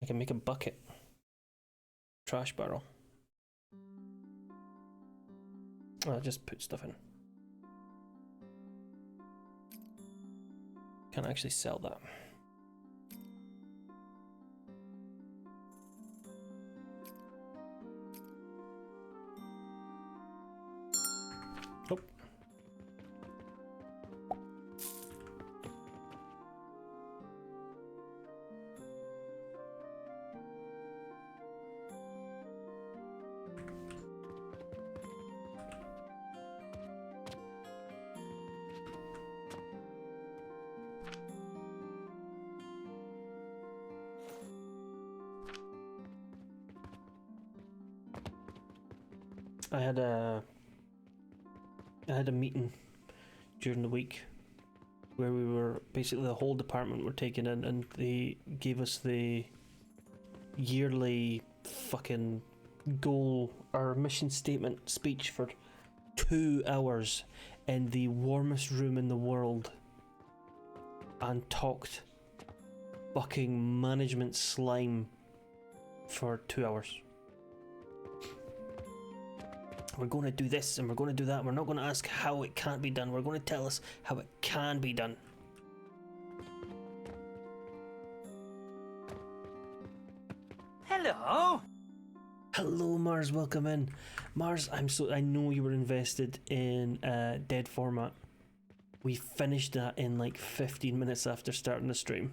I can make a bucket. Trash barrel. I'll just put stuff in. Can't actually sell that. Nope. I had a meeting during the week where we were basically the whole department were taken in, and they gave us the yearly fucking goal or mission statement speech for 2 hours in the warmest room in the world and talked fucking management slime for 2 hours. We're going to do this and we're going to do that. We're not going to ask how it can't be done. We're going to tell us how it can be done. Hello? Hello, Mars. Welcome in. Mars, I know you were invested in Dead Format. We finished that in like 15 minutes after starting the stream.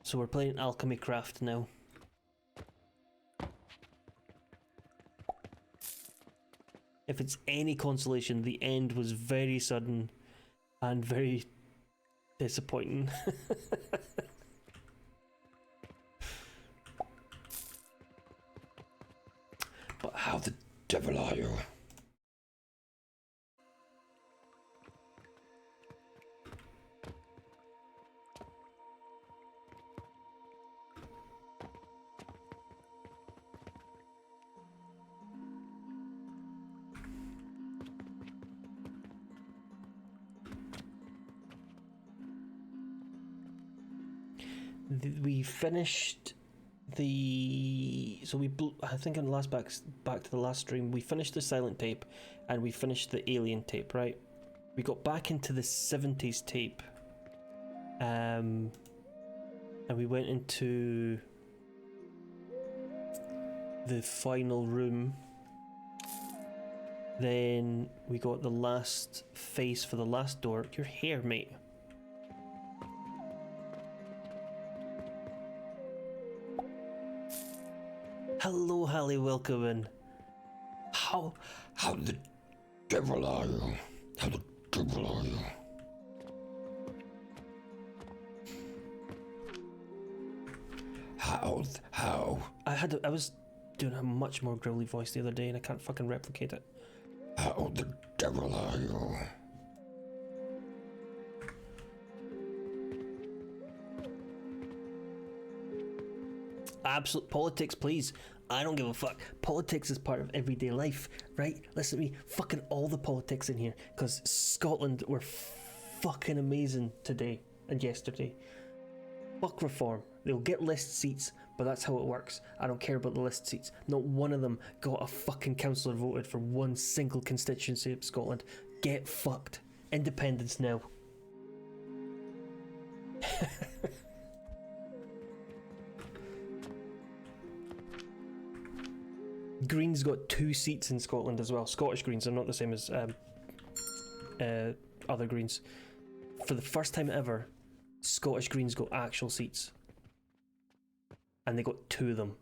So we're playing Alchemy Craft now. If it's any consolation, the end was very sudden and very disappointing. But how the devil are you? We finished the... So I think in the last back to the last stream, we finished the silent tape and we finished the alien tape, right? We got back into the 70s tape. And we went into the final room. Then we got the last face for the last door. Your hair, mate. Hello, Hallie, welcome in. How the devil are you? How the devil are you? How? I was doing a much more growly voice the other day and I can't fucking replicate it. How the devil are you? Absolute politics, please. I don't give a fuck. Politics is part of everyday life, right? Listen to me. Fucking all the politics in here. Because Scotland were fucking amazing today and yesterday. Fuck reform. They'll get list seats, but that's how it works. I don't care about the list seats. Not one of them got a fucking councillor voted for one single constituency of Scotland. Get fucked. Independence now. Greens got 2 seats in Scotland as well. Scottish Greens are not the same as other Greens. For the first time ever, Scottish Greens got actual seats. And they got 2 of them.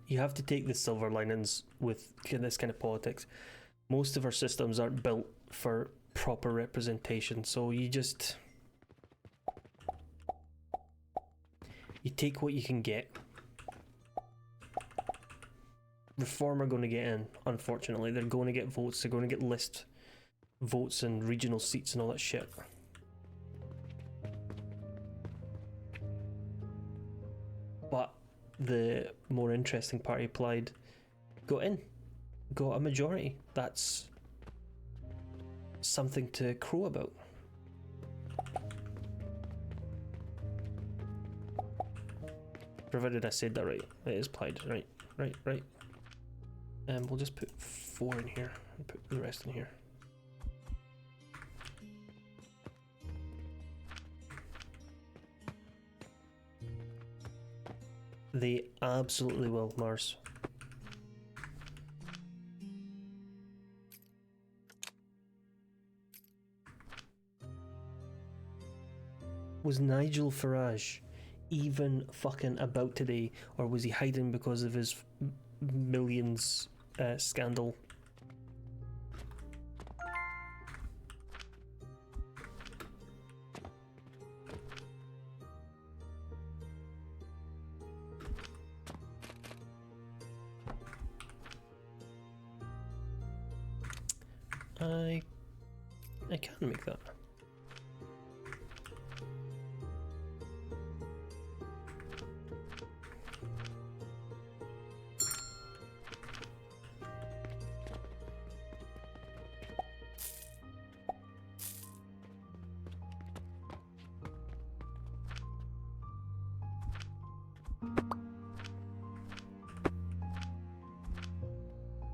You have to take the silver linings with this kind of politics. Most of our systems aren't built for proper representation, so you take what you can get. Reform are going to get in, unfortunately. They're going to get votes, they're going to get list votes and regional seats and all that shit. But the more interesting party, Plaid, got in. Got a majority. That's something to crow about. Provided I said that right. It is Plaid. Right. We'll just put 4 in here and put the rest in here. They absolutely will, Mars. Was Nigel Farage even fucking about today, or was he hiding because of his millions scandal? I can make that.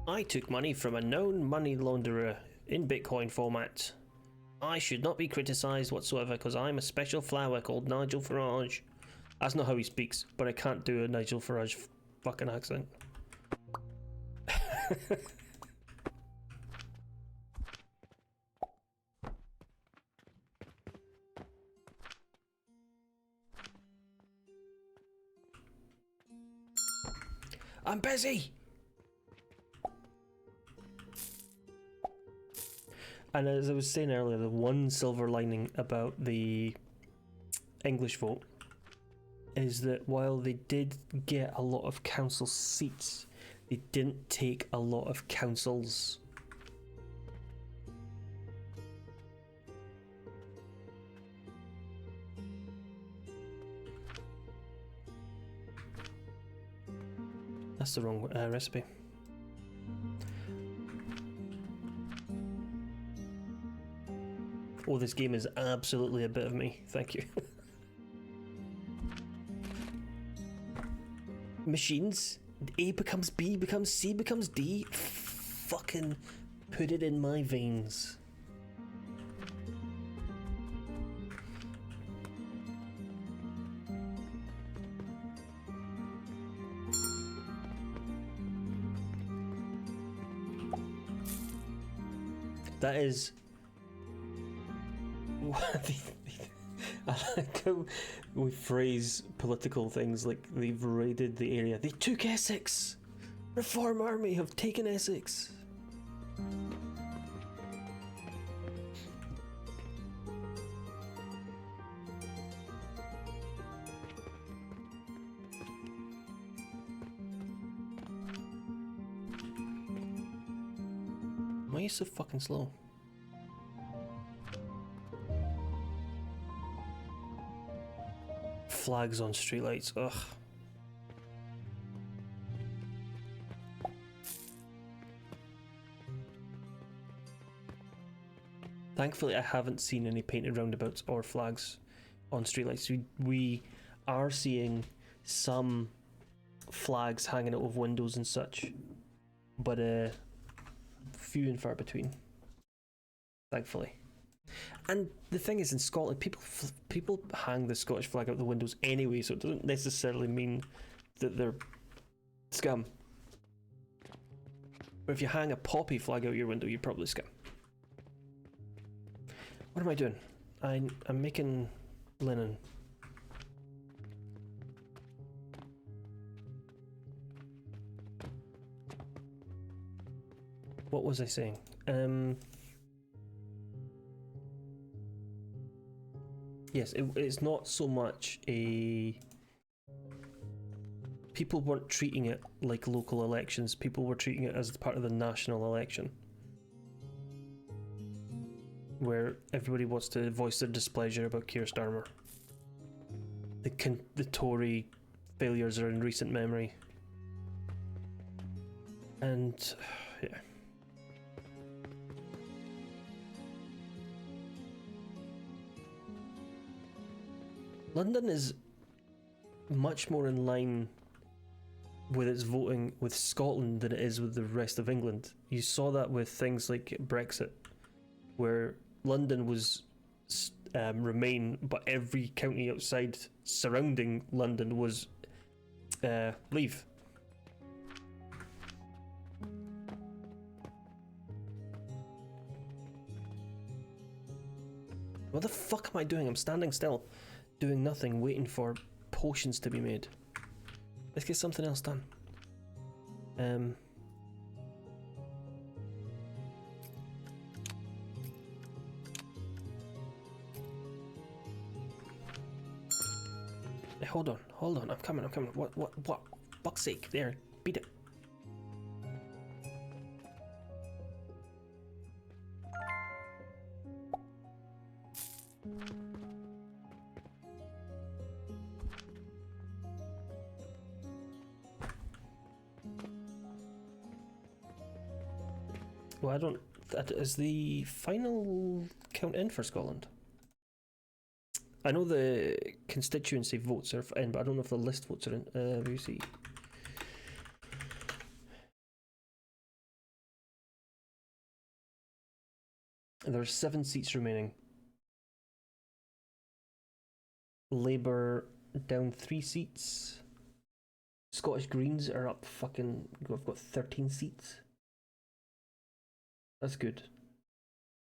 I took money from a known money launderer in Bitcoin format. I should not be criticised whatsoever because I'm a special flower called Nigel Farage. That's not how he speaks, but I can't do a Nigel Farage fucking accent. I'm busy! And as I was saying earlier, the one silver lining about the English vote is that while they did get a lot of council seats, they didn't take a lot of councils. That's the wrong recipe. Oh, this game is absolutely a bit of me. Thank you. Machines. A becomes B, becomes C, becomes D. Fucking put it in my veins. That is I like how we phrase political things like they've raided the area. They took Essex! Reform Army have taken Essex! Why are you so fucking slow? Flags on streetlights, ugh. Thankfully, I haven't seen any painted roundabouts or flags on streetlights. We are seeing some flags hanging out of windows and such, but few and far between. Thankfully. And the thing is, in Scotland, people hang the Scottish flag out the windows anyway, so it doesn't necessarily mean that they're scum. But if you hang a poppy flag out your window, you're probably scum. What am I doing? I'm making linen. What was I saying? Yes, it's not so much a... People weren't treating it like local elections. People were treating it as part of the national election, where everybody wants to voice their displeasure about Keir Starmer. The Tory failures are in recent memory. And, yeah. London is much more in line with its voting with Scotland than it is with the rest of England. You saw that with things like Brexit, where London was Remain, but every county outside surrounding London was Leave. What the fuck am I doing? I'm standing still, doing nothing, waiting for potions to be made. Let's get something else done. Hey, hold on, I'm coming. What? Fuck's sake, there, beat it. Well, I don't... Is the final count in for Scotland? I know the constituency votes are in, but I don't know if the list votes are in. We see. There are 7 seats remaining. Labour down 3 seats. Scottish Greens are up fucking... I've got 13 seats. That's good.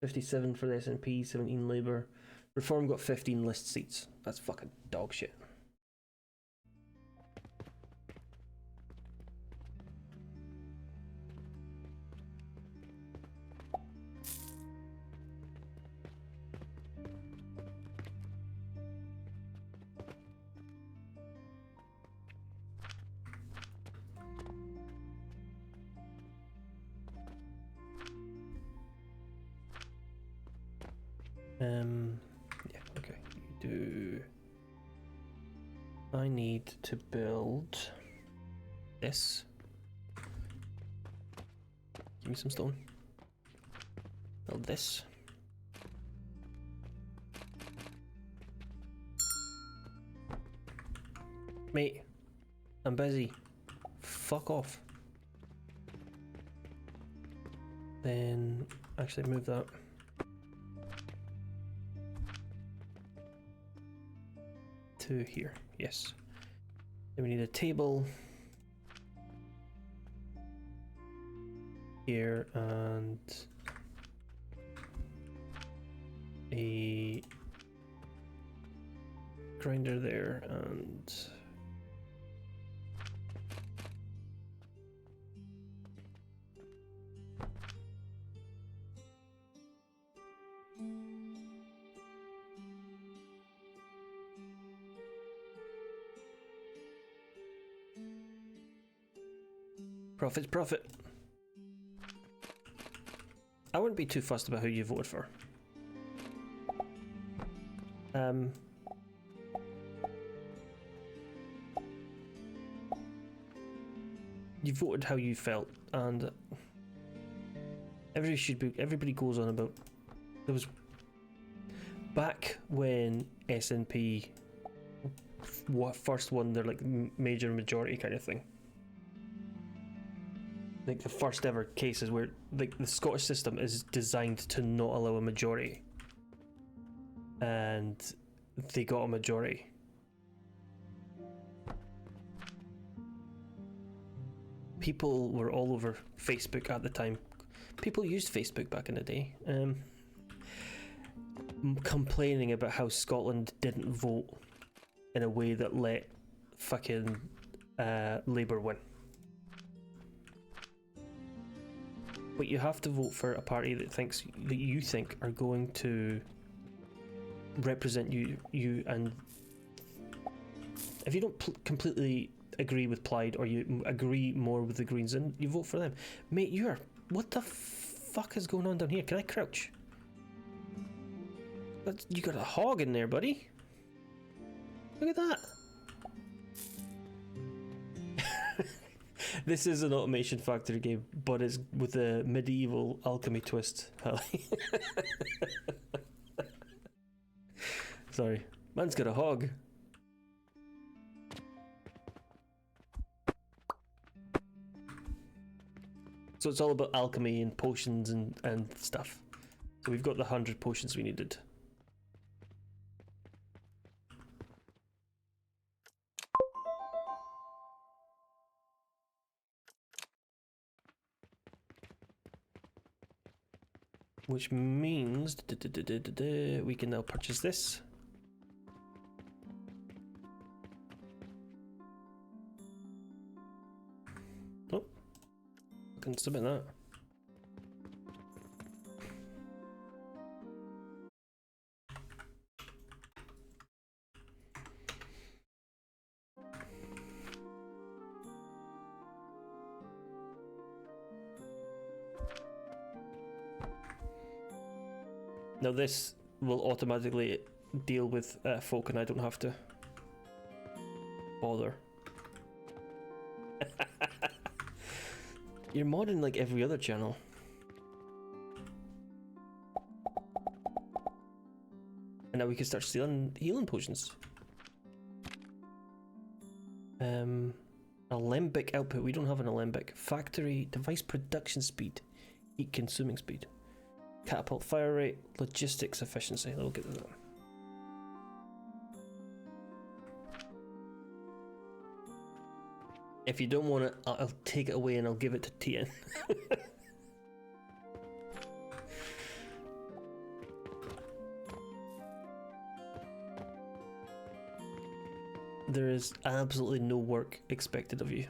57 for the SNP, 17 Labour. Reform got 15 list seats. That's fucking dog shit. Yeah, okay. I need to build this. Give me some stone. Build this. Mate, I'm busy. Fuck off. Then actually move that. To here, yes. Then we need a table here and a grinder there, and profit's profit. I wouldn't be too fussed about who you voted for. You voted how you felt, and everybody goes on about. There was back when SNP first won their like major majority kind of thing. Like the first ever cases where like the Scottish system is designed to not allow a majority, and they got a majority. People were all over Facebook at the time. People used Facebook back in the day, complaining about how Scotland didn't vote in a way that let fucking Labour win. But you have to vote for a party that you think are going to represent you, and if you don't completely agree with Plaid, or you agree more with the Greens, then you vote for them. Mate, what the fuck is going on down here? Can I crouch? You got a hog in there, buddy. Look at that. This is an Automation Factory game, but it's with a medieval alchemy twist. Sorry, man's got a hog. So it's all about alchemy and potions and stuff. So we've got the 100 potions we needed. Which means we can now purchase this. Oh, I can submit that. Now this will automatically deal with folk, and I don't have to bother. You're modding like every other channel. And now we can start stealing healing potions. Alembic output. We don't have an alembic. Factory device production speed, heat consuming speed. Catapult fire rate, logistics efficiency. We'll get to that. If you don't want it, I'll take it away and I'll give it to TN. There is absolutely no work expected of you.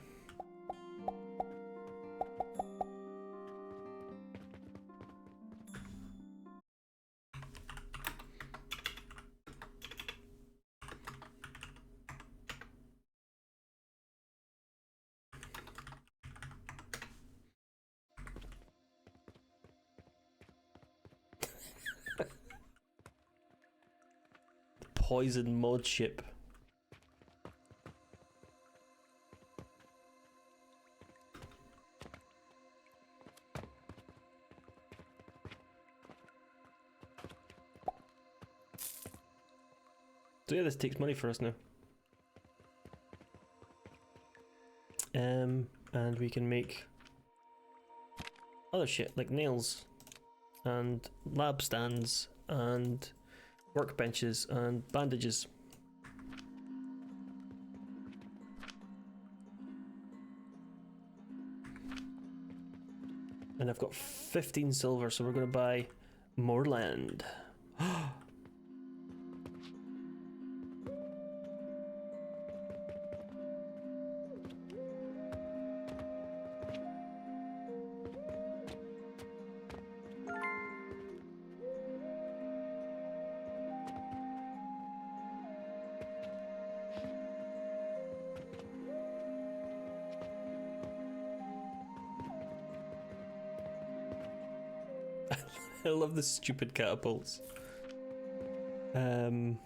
Poison mod ship. So yeah, this takes money for us now. And we can make other shit like nails and lab stands and workbenches and bandages. And I've got 15 silver, so we're going to buy more land. I love the stupid catapults. Where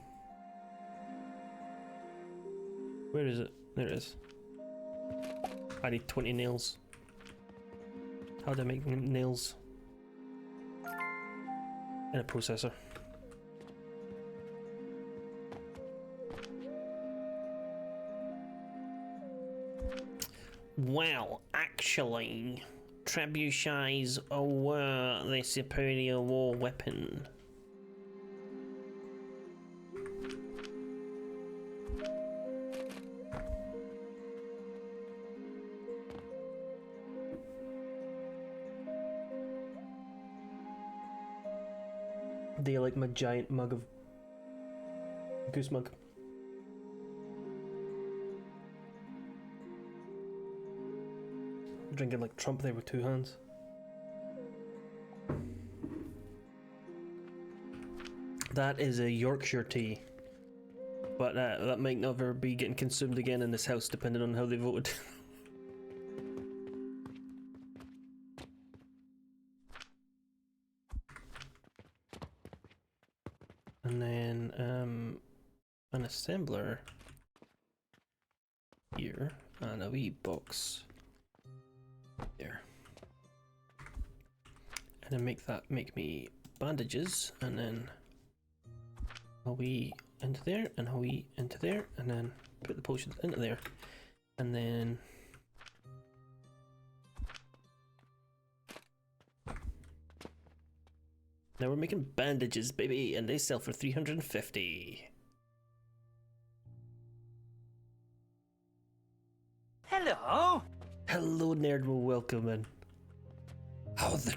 is it? There it is. I need 20 nails. How do I make nails? In a processor. Well, actually, trebuchets were the superior war weapon. They like my giant mug of goose mug. Drinking like Trump there with two hands. That is a Yorkshire tea, but that might never be getting consumed again in this house, depending on how they voted. And then an assembler here, and a wee box there, and then make me bandages, and then a wee into there, and a wee into there, and then put the potions into there, and then now we're making bandages, baby, and they sell for 350. Hello? Hello, nerd. Well, welcome in. How the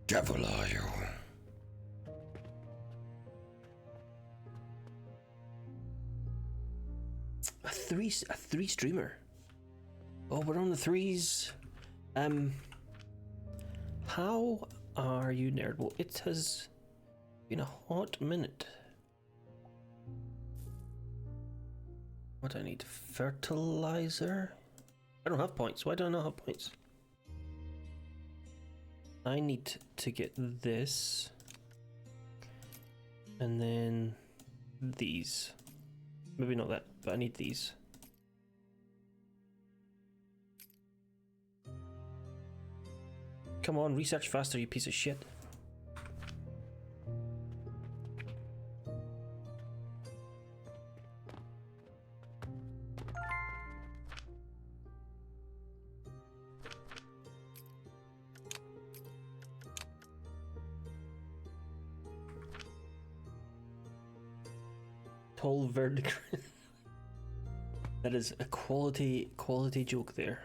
devil are you? A three streamer. Oh, we're on the threes. How are you, nerd? Well, it has been a hot minute. What do I need? Fertilizer? I don't have points. Why do I not have points? I need to get this. And then these. Maybe not that, but I need these. Come on, research faster, you piece of shit. Tall verdict. That is a quality joke there.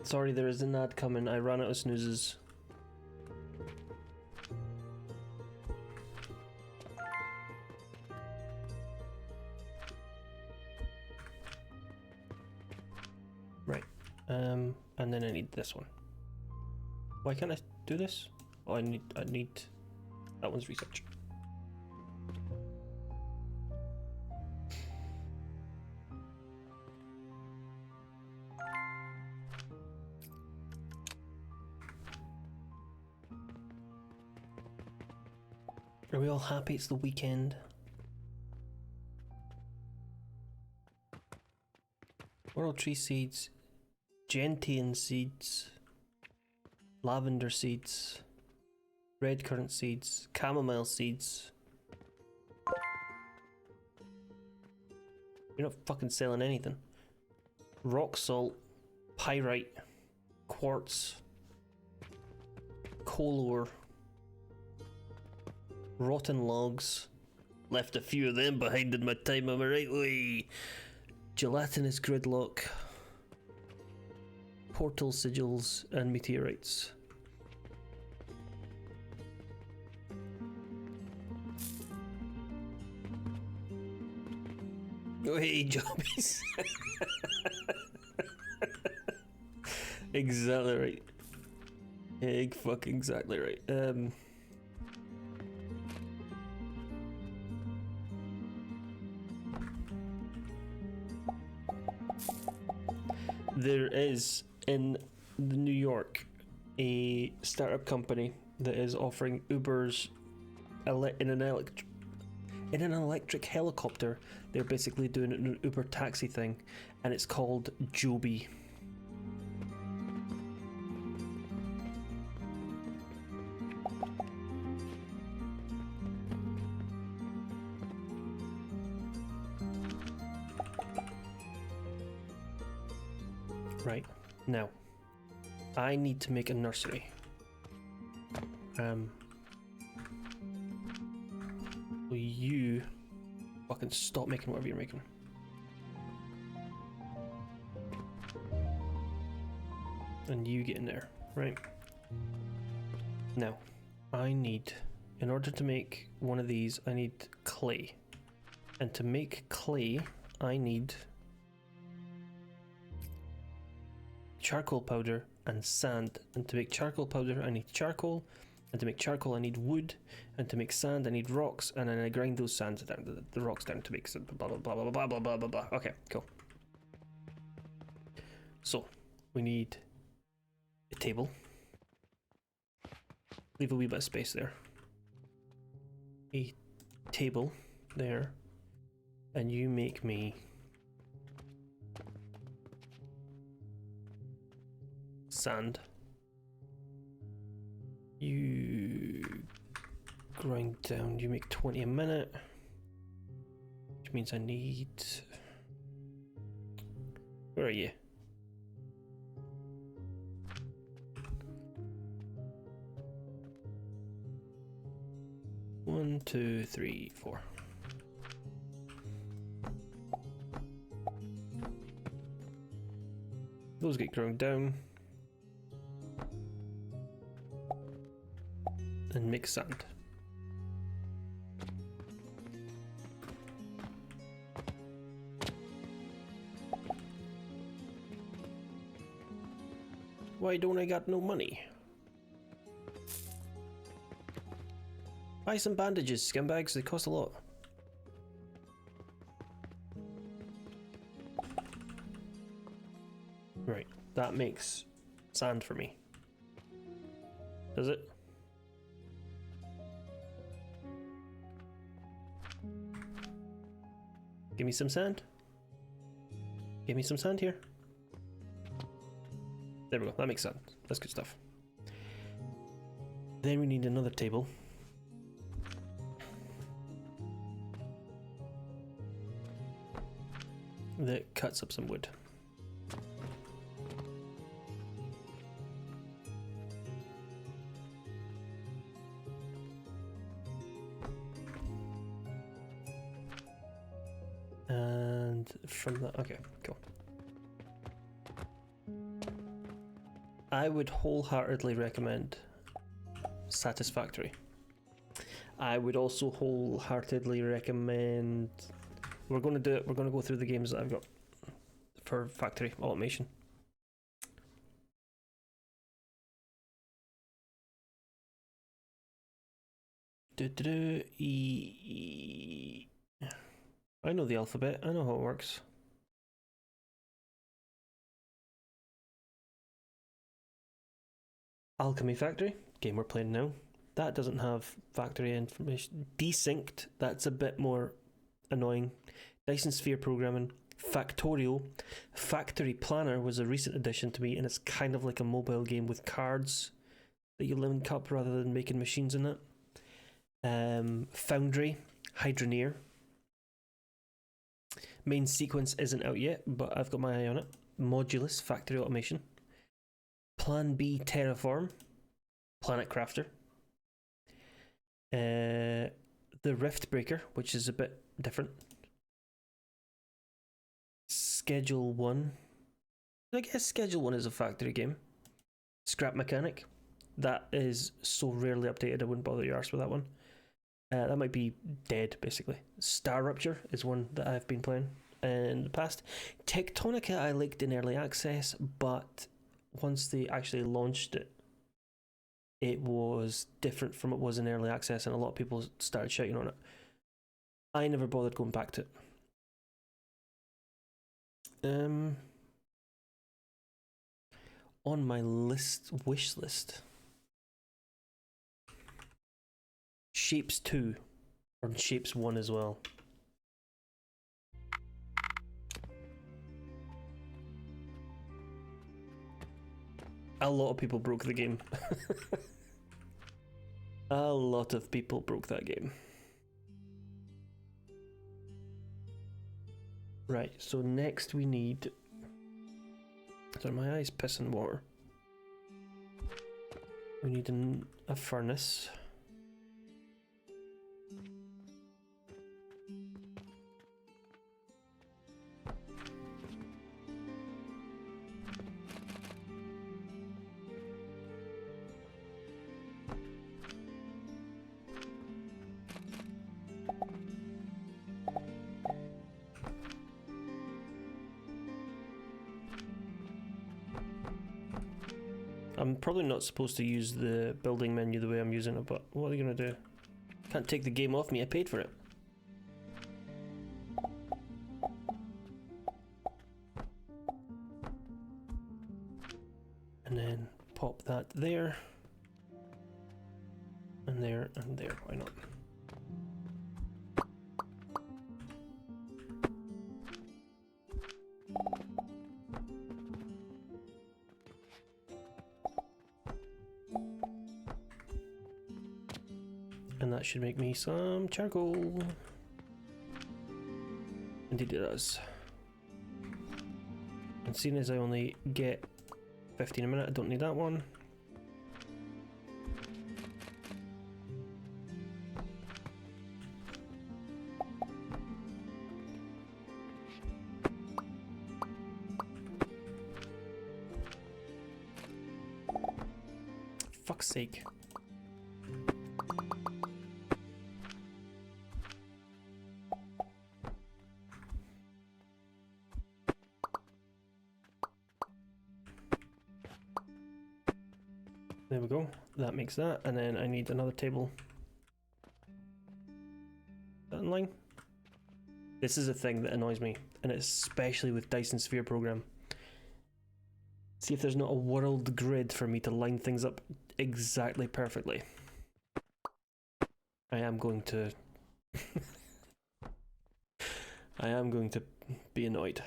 Sorry, there is an ad coming. I ran out of snoozes. Right. And then I need this one. Why can't I do this? Oh, I need that one's research. Are we all happy it's the weekend? World tree seeds, gentian seeds, lavender seeds, red currant seeds, chamomile seeds. You're not fucking selling anything. Rock salt, pyrite, quartz, coal ore. Rotten logs. Left a few of them behind in my time, am I right? Oi. Gelatinous gridlock. Portal sigils and meteorites. Oh, hey, jobbies. Exactly right. Fucking exactly right. There is in the New York a startup company that is offering Ubers in an electric helicopter. They're basically doing an Uber taxi thing, and it's called Joby. Right, now, I need to make a nursery. Will you fucking stop making whatever you're making? And you get in there, right? Now, I need, in order to make one of these, I need clay. And to make clay, I need charcoal powder and sand. And to make charcoal powder, I need charcoal. And to make charcoal, I need wood. And to make sand, I need rocks. And then I grind those sands down, the rocks down to make some blah blah blah blah blah blah blah blah blah. Okay, cool. So we need a table. Leave a wee bit of space there. A table there. And you make me sand. You grind down, you make 20 a minute, which means I need, where are you? One, two, three, four. Those get ground down. And mix sand. Why don't I got no money? Buy some bandages, scumbags, they cost a lot. Right, that makes sand for me. Does it? Give me some sand. Give me some sand here. There we go, that makes sense. That's good stuff. Then we need another table. That cuts up some wood. And from that, okay, cool. I would wholeheartedly recommend Satisfactory. I would also wholeheartedly recommend. We're going to do it. We're going to go through the games that I've got for factory automation. E. I know the alphabet. I know how it works. Alchemy Factory, game we're playing now. That doesn't have factory information. Desynced, that's a bit more annoying. Dyson Sphere programming. Factorial. Factory Planner was a recent addition to me, and it's kind of like a mobile game with cards that you link up rather than making machines in it. Foundry. Hydroneer. Main sequence isn't out yet, but I've got my eye on it. Modulus, factory automation. Plan B, Terraform. Planet Crafter. The Rift Breaker, which is a bit different. Schedule 1. I guess Schedule 1 is a factory game. Scrap Mechanic. That is so rarely updated, I wouldn't bother your arse with that one. That might be dead, basically. Star Rupture is one that I've been playing in the past. Tectonica I liked in early access, but once they actually launched it, it was different from it was in early access, and a lot of people started shouting on it. I never bothered going back to it. on my wish list. Shapes 2, or Shapes 1 as well. A lot of people broke the game. A lot of people broke that game. Right, so next we need... Sorry, my eyes pissing water. We need a furnace. I'm probably not supposed to use the building menu the way I'm using it, but what are you gonna do? Can't take the game off me, I paid for it. And then pop that there. And there, and there, why not? And that should make me some charcoal. Indeed it does. And seeing as I only get 15 a minute, I don't need that one. Fuck's sake. There we go, that makes that, and then I need another table. Is that in line? This is a thing that annoys me, and especially with Dyson Sphere program. See if there's not a world grid for me to line things up exactly perfectly. I am going to... I am going to be annoyed.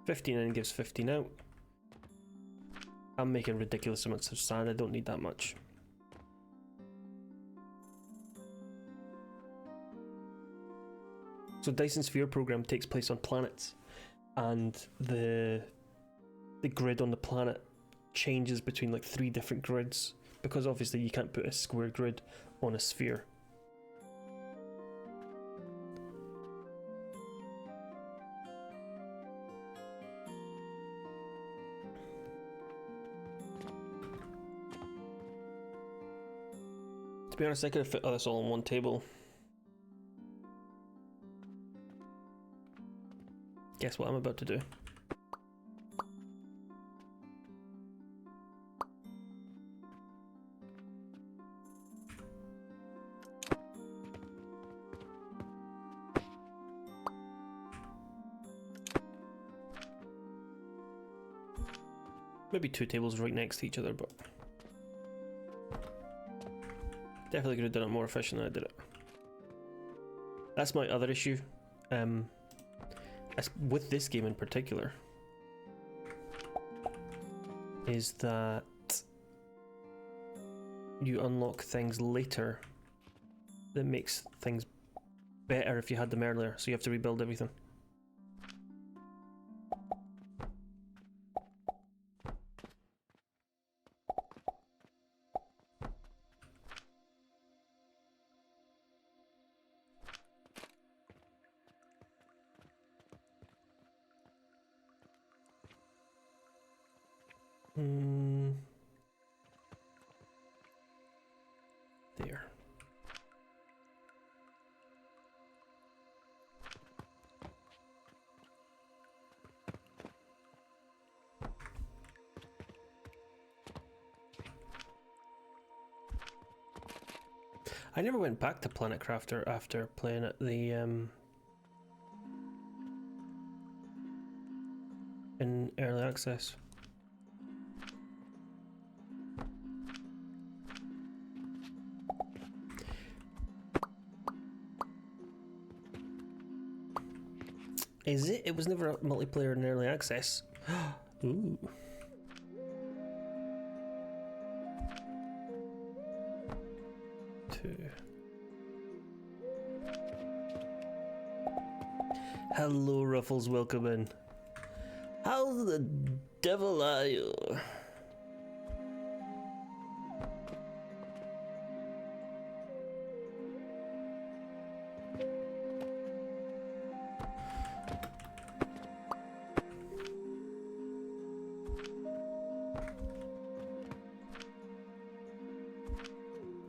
$15 in gives 15 out. I'm making ridiculous amounts of sand, I don't need that much. So Dyson Sphere program takes place on planets, and the grid on the planet changes between like 3 different grids, because obviously you can't put a square grid on a sphere. To be honest, I could have fit this all on one table. Guess what I'm about to do? Maybe 2 tables right next to each other, but definitely could have done it more efficient than I did it. That's my other issue. With this game in particular, is that you unlock things later that makes things better if you had them earlier, so you have to rebuild everything. There. I never went back to Planet Crafter after playing at the in early access. Is it? It was never a multiplayer in early access. Ooh. Two. Hello, Ruffles. Welcome in. How the devil are you?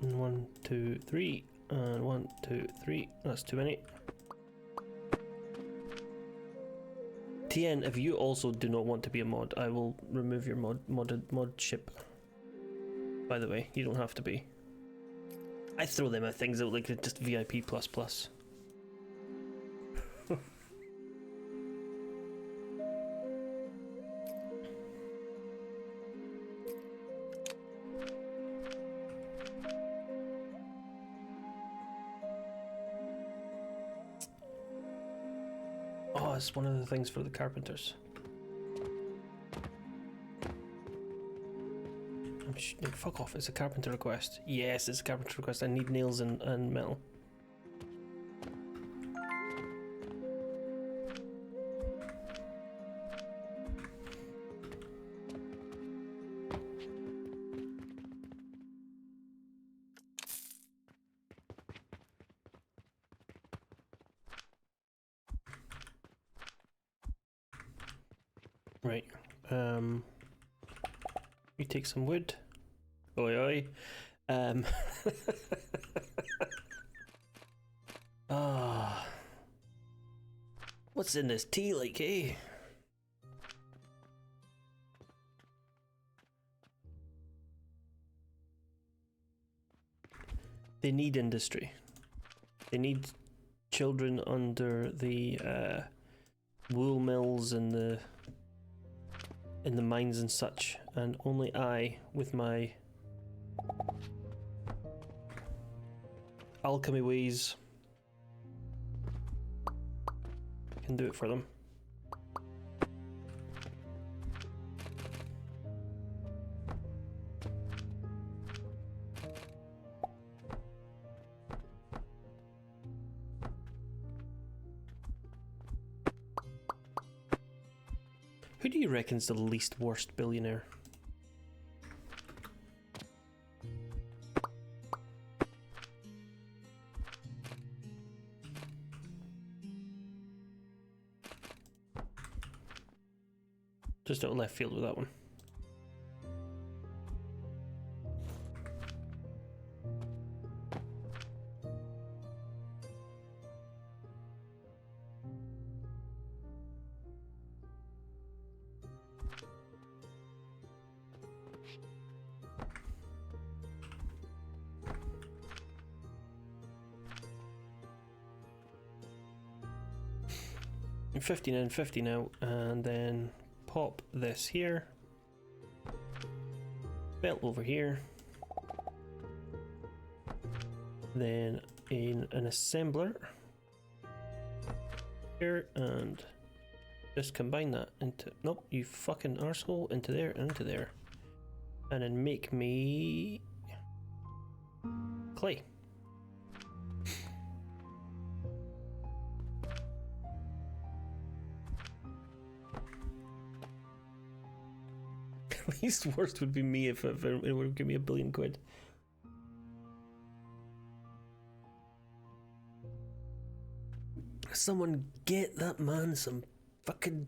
One, two, three, and 1, 2, 3. That's too many. TN, if you also do not want to be a mod, I will remove your modship. By the way, you don't have to be. I throw them at things out like they're just VIP++. Oh, it's one of the things for the carpenters. Fuck off, it's a carpenter request. Yes, it's a carpenter request. I need nails and metal. Right. You take some wood. Oi oi. Ah. What's in this tea like, eh? They need industry. They need children under the wool mills and in the mines and such, and only I, with my alchemy ways, can do it for them. Who do you reckon's the least worst billionaire? Just out of left field with that one. I'm 50 in, 50 now, and then pop this here, belt over here, then in an assembler here, and just combine that into, nope, you fucking arsehole, into there and into there, and then make me clay. Least worst would be me if it would give me £1 billion. Someone get that man some fucking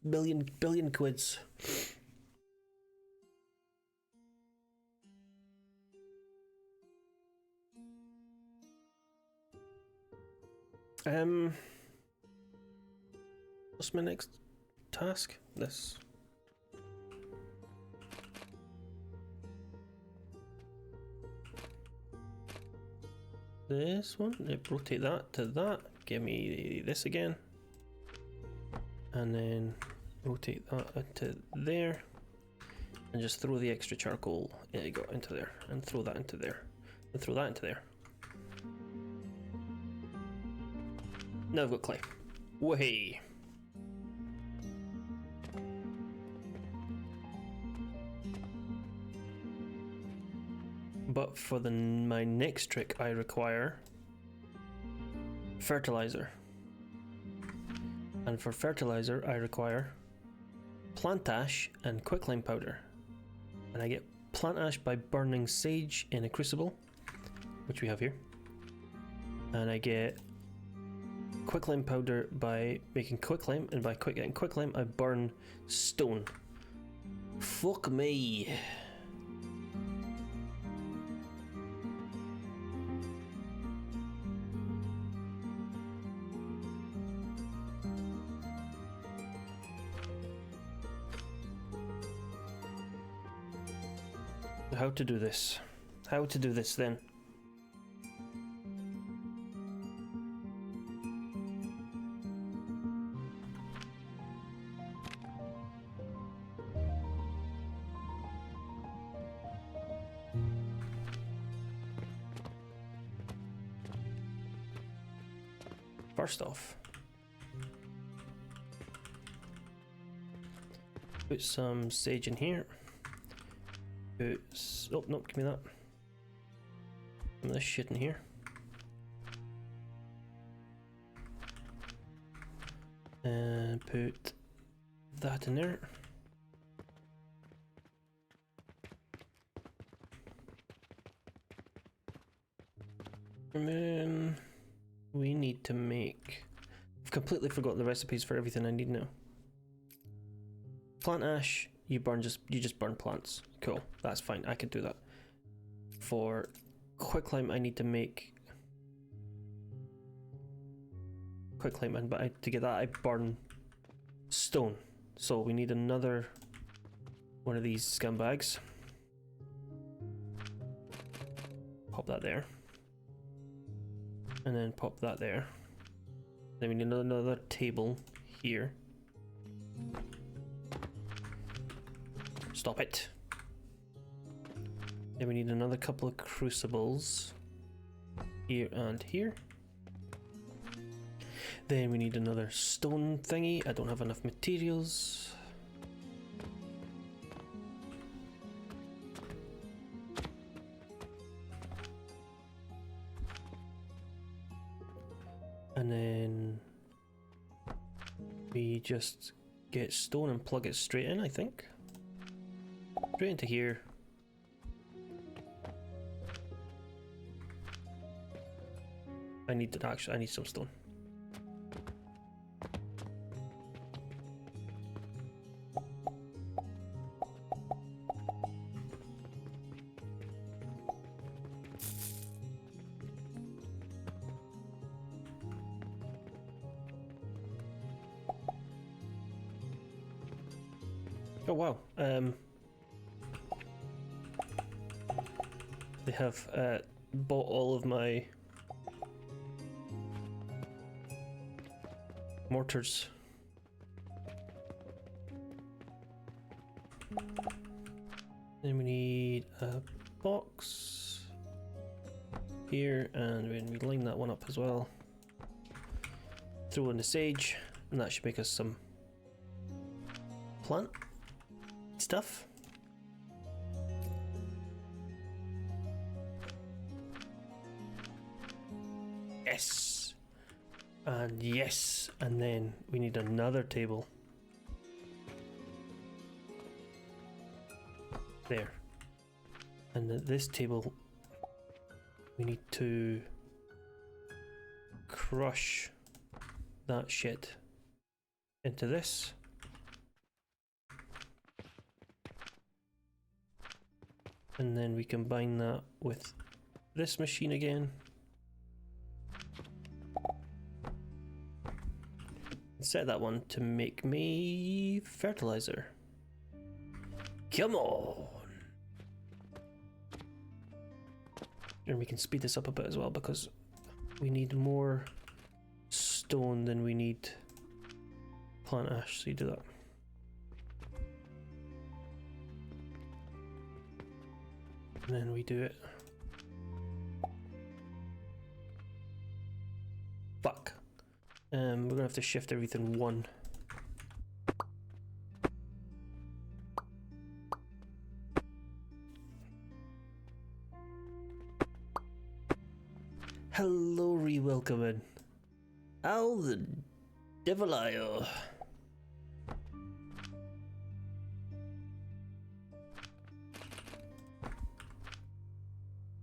billion quids. What's my next task? This. This one, rotate that to that, give me this again, and then rotate that into there, and just throw the extra charcoal, there you go, into there, and throw that into there, and throw that into there. Now I've got clay. Wahey! But for my next trick, I require fertilizer. And for fertilizer, I require plant ash and quicklime powder. And I get plant ash by burning sage in a crucible, which we have here. And I get quicklime powder by making quicklime, and by getting quicklime, I burn stone. Fuck me. How to do this? How to do this then? First off, put some sage in here. Oh, no, give me that. Some of this shit in here. And put that in there. We need to make... I've completely forgotten the recipes for everything I need now. Plant ash, you just burn plants. Cool, that's fine, I can do that. For quicklime, I need to make quicklime, but to get that I burn stone. So we need another one of these scumbags. Pop that there. And then pop that there. Then we need another table here. Stop it. Then we need another couple of crucibles here and here. Then we need another stone thingy. I don't have enough materials. And then we just get stone and plug it straight in, I think. Straight into here. I need some stone. Oh wow, they have bought all of my mortars. Then we need a box here, and we line that one up as well. Throw in the sage, and that should make us some plant stuff. Yes, and yes, and then we need another table there, and this table we need to crush that shit into this. And then we combine that with this machine again. Set that one to make me fertilizer. Come on! And we can speed this up a bit as well because we need more stone than we need plant ash, so you do that. And then we do it. Fuck. We're gonna have to shift everything 1. Hello, welcome in. How the devil are you?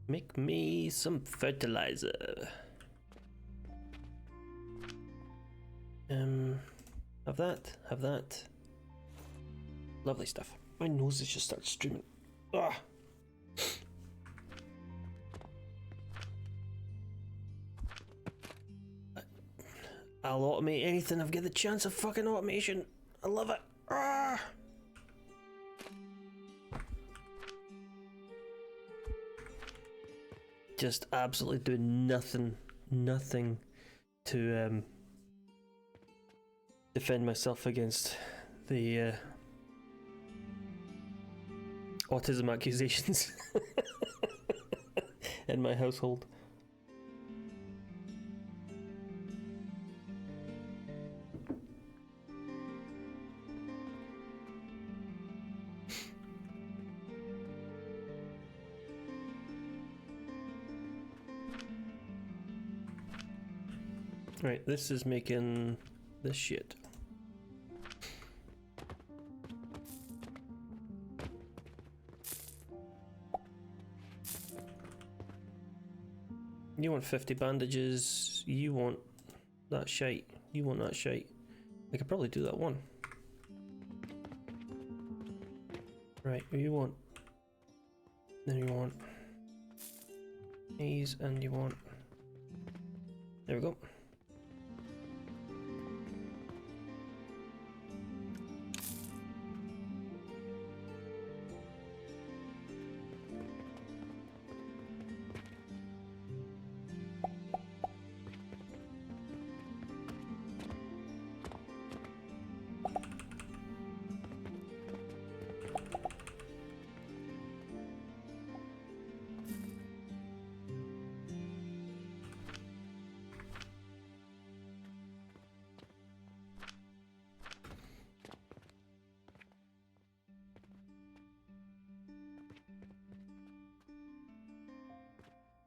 Make me some fertilizer. Have that. Lovely stuff. My nose has just started streaming. Ah. I'll automate anything. I've got the chance of fucking automation. I love it. Ah. Just absolutely doing nothing to defend myself against the autism accusations in my household. Right, this is making this shit. You want 50 bandages, you want that shite, you want that shite. I could probably do that one. Right, you want, then you want these, and you want, there we go.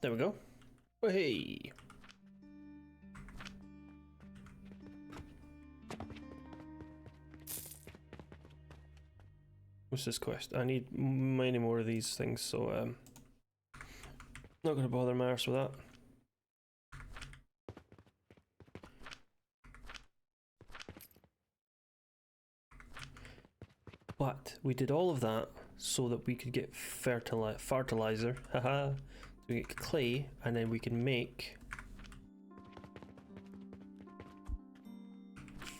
There we go. Oh, hey. What's this quest? I need many more of these things, so not gonna bother my arse with that. But we did all of that so that we could get fertilizer. Haha. We get clay, and then we can make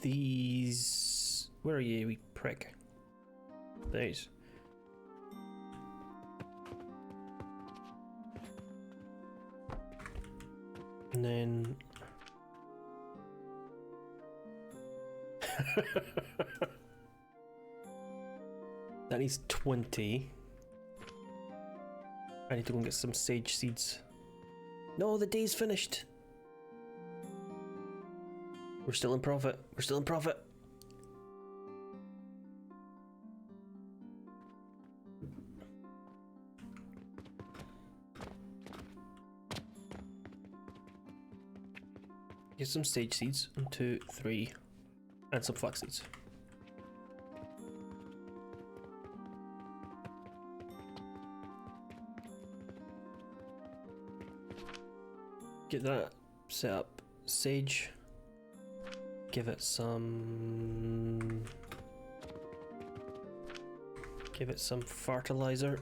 these. Where are you, wee prick? These. And then that needs 20. I need to go and get some sage seeds. No, the day's finished. We're still in profit. We're still in profit. Get some sage seeds. 1, 2, 3. And some flax seeds. Get that set up. Sage. Give it some fertilizer.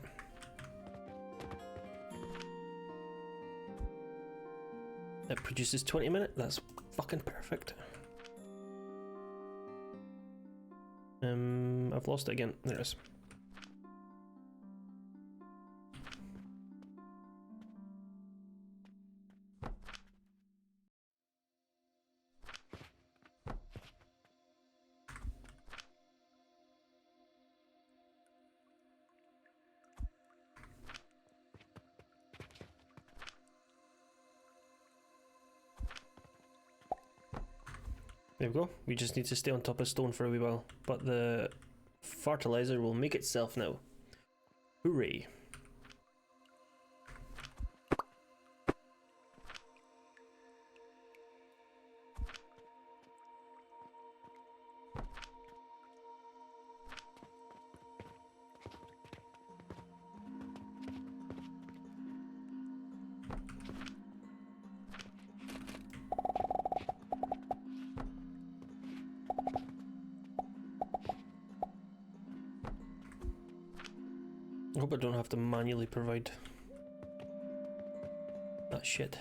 It produces 20 a minute. That's fucking perfect. I've lost it again. There it is. There we go. We just need to stay on top of stone for a wee while. But the fertilizer will make itself now. Hooray. I hope I don't have to manually provide that shit.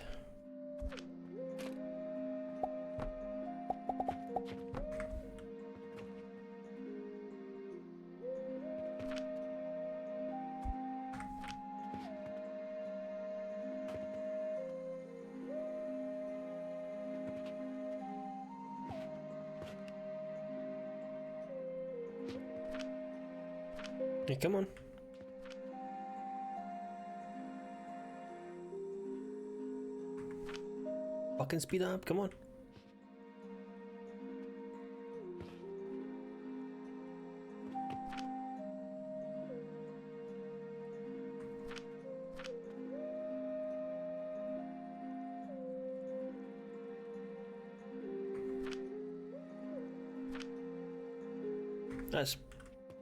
Hey, come on. Fucking speed up, come on. That's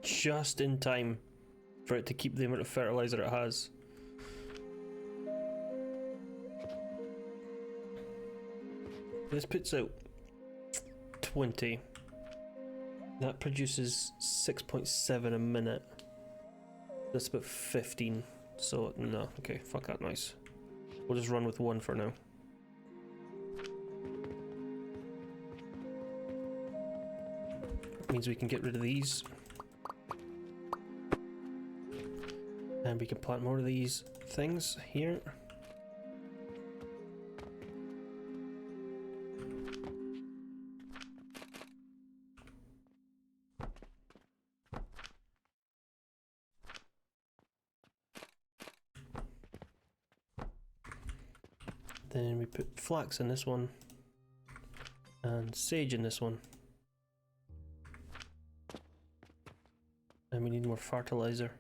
just in time for it to keep the amount of fertilizer it has. This puts out 20. That produces 6.7 a minute. That's about 15. So, no, okay, fuck that noise. We'll just run with 1 for now. Means we can get rid of these. And we can plant more of these things here. Then we put flax in this one and sage in this one. And we need more fertilizer.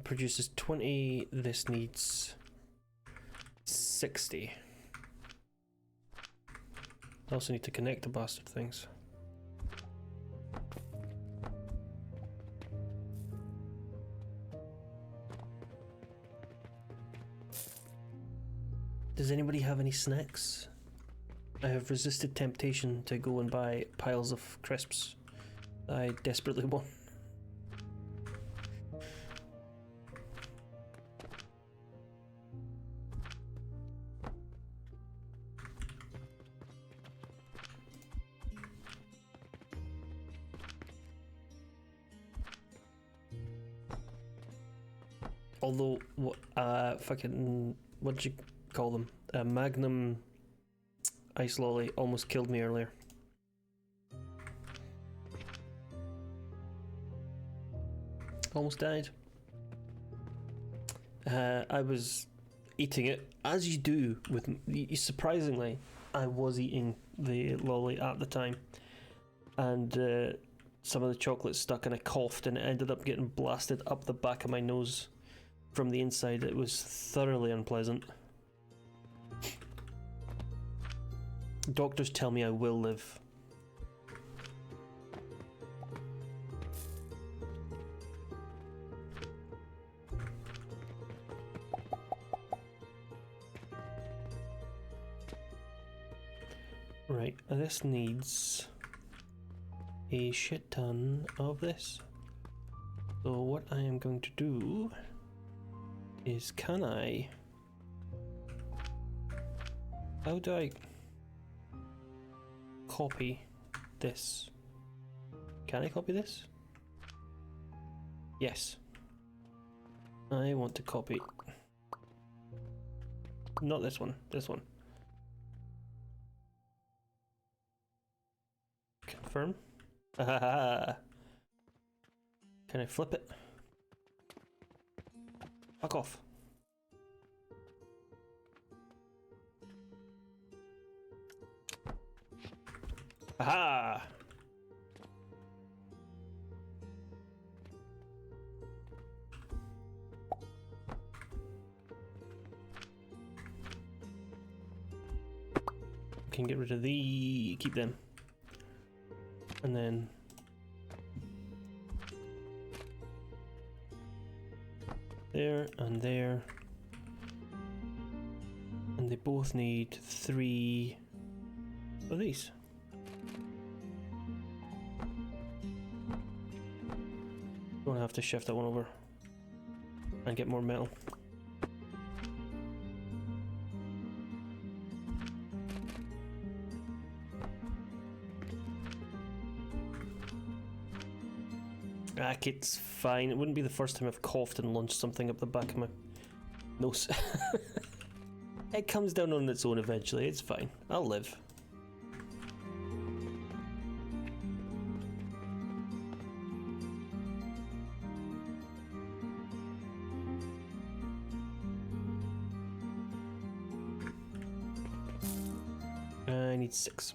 Produces 20, this needs 60. I also need to connect the bastard things. Does anybody have any snacks? I have resisted temptation to go and buy piles of crisps I desperately want. Although, what did you call them? A Magnum Ice Lolly almost killed me earlier. Almost died. I was eating it, as you do with... Surprisingly, I was eating the lolly at the time. And some of the chocolate stuck and I coughed and it ended up getting blasted up the back of my nose. From the inside, it was thoroughly unpleasant. Doctors tell me I will live. Right, this needs a shit ton of this. So what I am going to do is, how do I copy this? Can I copy this? Yes. I want to copy, not this one, this one. Confirm. Can I flip it? Fuck off. Aha! Can get rid of the... keep them. And then... there and there. And they both need 3 of these. Don't have to shift that one over and get more metal. It's fine. It wouldn't be the first time I've coughed and launched something up the back of my nose. It comes down on its own eventually. It's fine. I'll live. I need 6.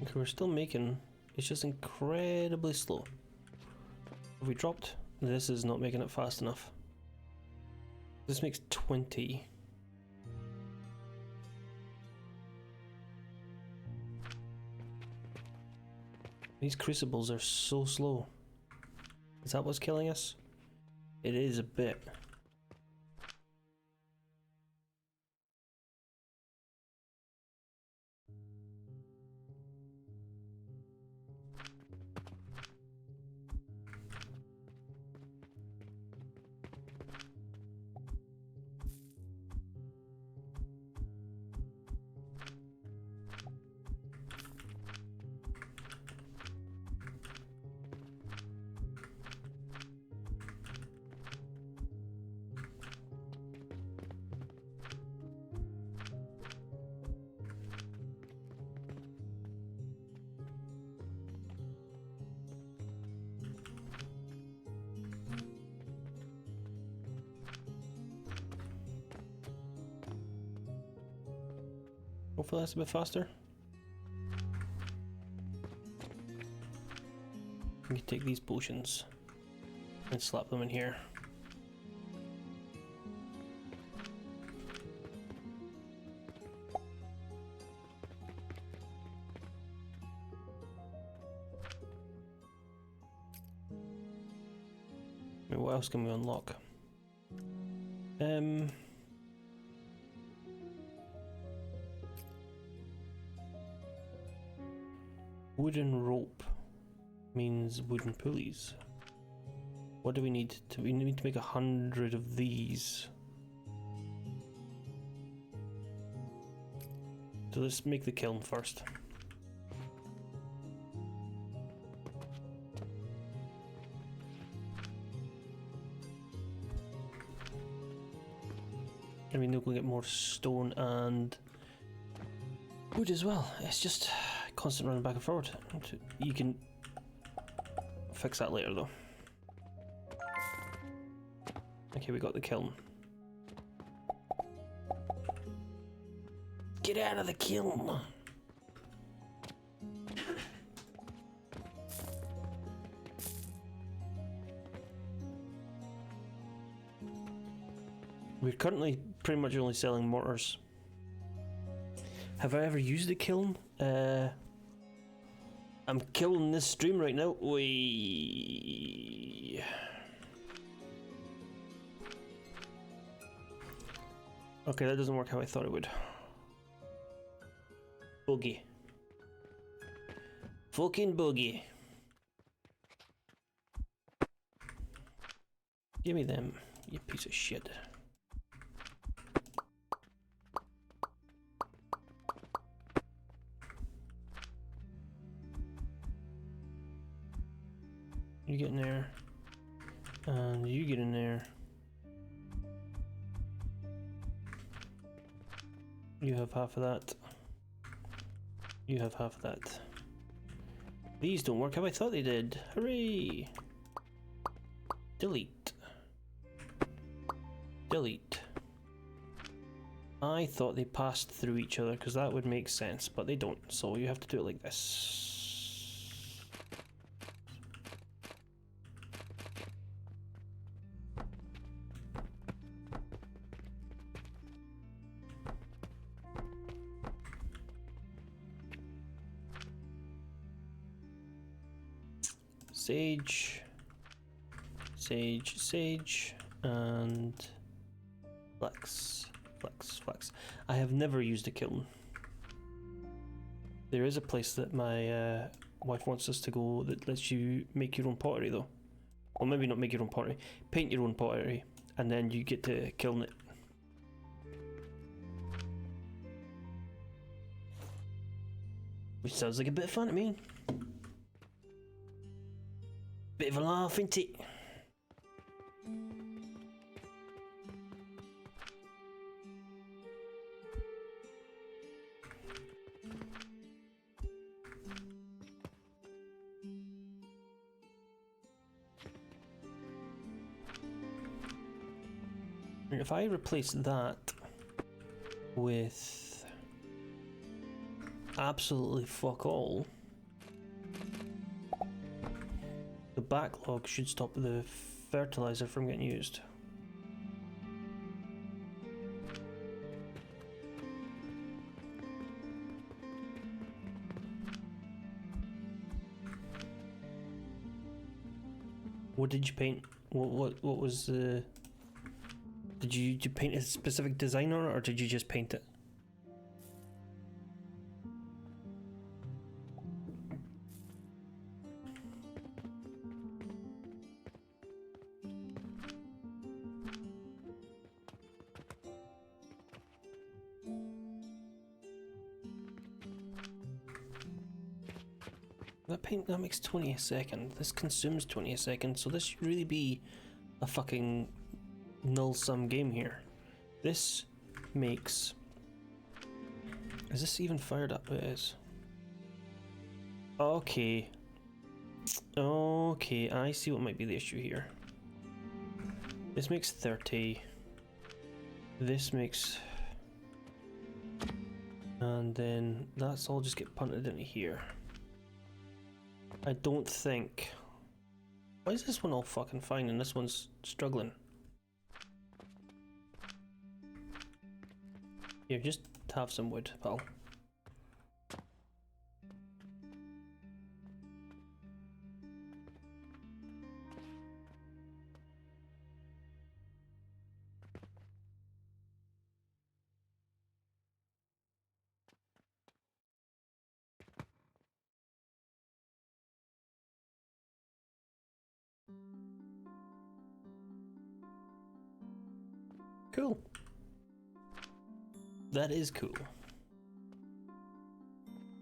Okay, we're still making, it's just incredibly slow. Have we dropped? This is not making it fast enough. This makes 20. These crucibles are so slow. Is that what's killing us? It is a bit. Hopefully that's a bit faster. We can take these potions and slap them in here. Wait, what else can we unlock? Wooden rope means wooden pulleys. What do we need to? We need to make 100 of these. So let's make the kiln first. I mean, we'll get more stone and wood as well. It's just constant running back and forward. You can fix that later though. Okay, we got the kiln. Get out of the kiln! We're currently pretty much only selling mortars. Have I ever used a kiln? I'm killing this stream right now. Wee. Okay, that doesn't work how I thought it would. Boogie. Fucking boogie. Give me them, you piece of shit. You get in there. And you get in there. You have half of that. You have half of that. These don't work how I thought they did. Hooray! Delete. Delete. I thought they passed through each other because that would make sense, but they don't. So you have to do it like this. Sage, sage, sage, and flex, flex, flex. I have never used a kiln. There is a place that my wife wants us to go that lets you make your own pottery though. Or maybe not make your own pottery, paint your own pottery, and then you get to kiln it. Which sounds like a bit of fun to me. Bit of a laugh, ain't it? And if I replace that with absolutely fuck all, the backlog should stop the fertilizer from getting used. What did you paint? What was the? Did you paint a specific design on it, or did you just paint it? That makes 20 a second. This consumes 20 a second, so this should really be a fucking null-sum game here. This makes... Is this even fired up? It is. Okay. Okay, I see what might be the issue here. This makes 30. This makes... And then that's all just get punted into here. I don't think... Why is this one all fucking fine and this one's struggling? Here, just have some wood, pal. Cool. That is cool.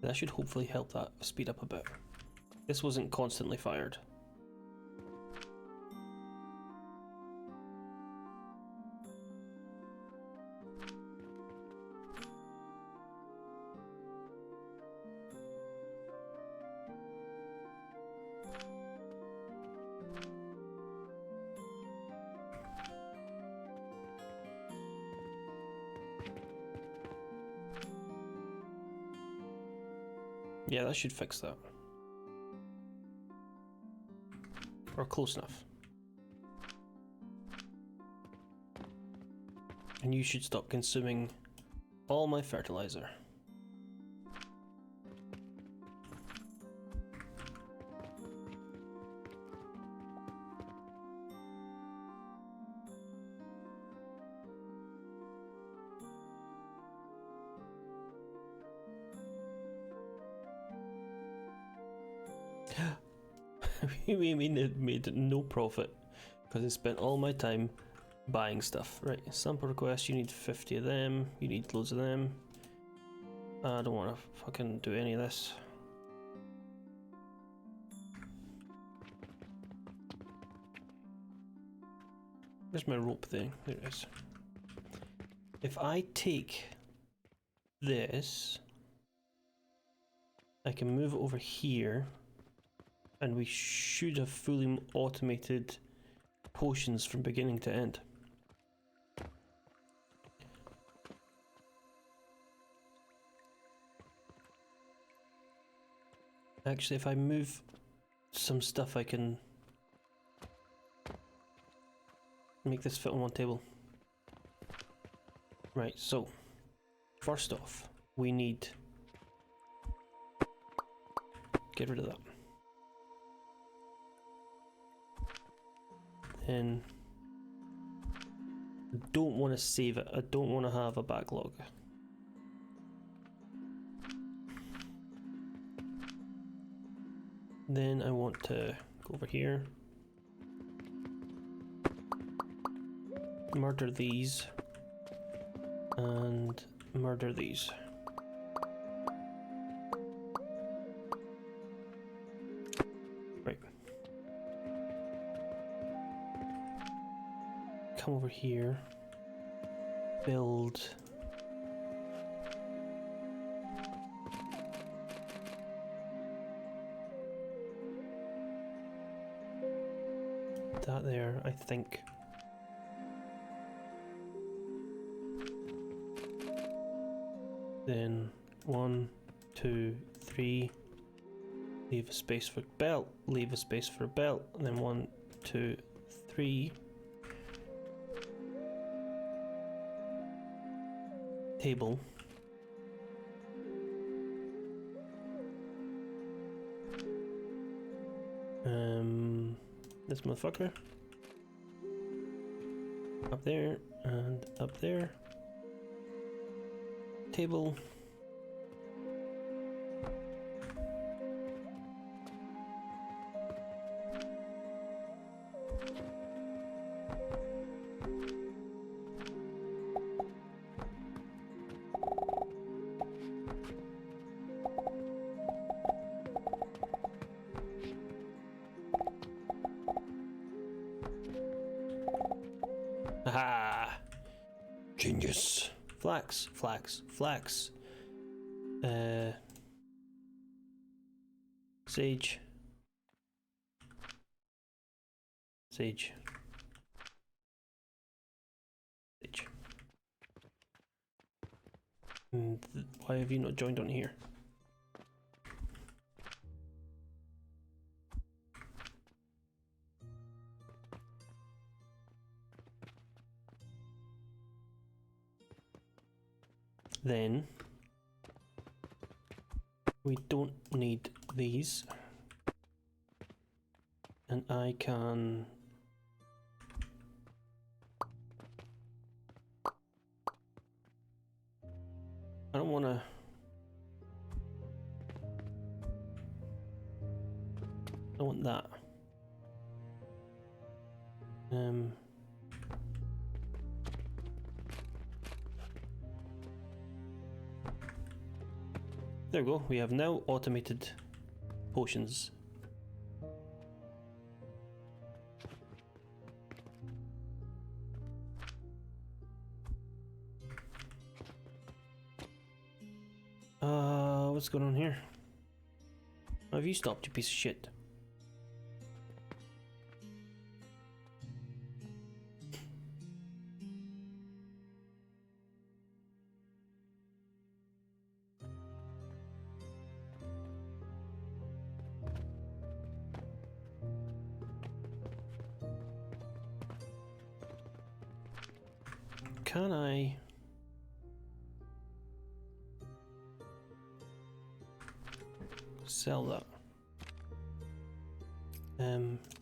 That should hopefully help that speed up a bit. This wasn't constantly fired. Yeah, that should fix that. Or close enough. And you should stop consuming all my fertilizer. We mean it made no profit because I spent all my time buying stuff. Right, sample request, you need 50 of them, you need loads of them. I don't want to fucking do any of this. Where's my rope thing? There it is. If I take this, I can move it over here, and we should have fully automated potions from beginning to end. Actually, if I move some stuff, I can make this fit on one table. Right, so first off, we need get rid of that. Then I don't want to save it. I don't want to have a backlog. Then I want to go over here, murder these, and murder these. Right. Come over here, build. That there, I think. Then 1, 2, 3. Leave a space for belt. Leave a space for a belt. And then 1, 2, 3. Table. This motherfucker. Up there and up there. Table. Aha! Genius. Flax, flax, flax. Sage. Sage. Sage. And why have you not joined on here? Then we don't need these, and I can I don't want to I want that. There we go, we have now automated potions. What's going on here? Have you stopped, you piece of shit? Can I sell that?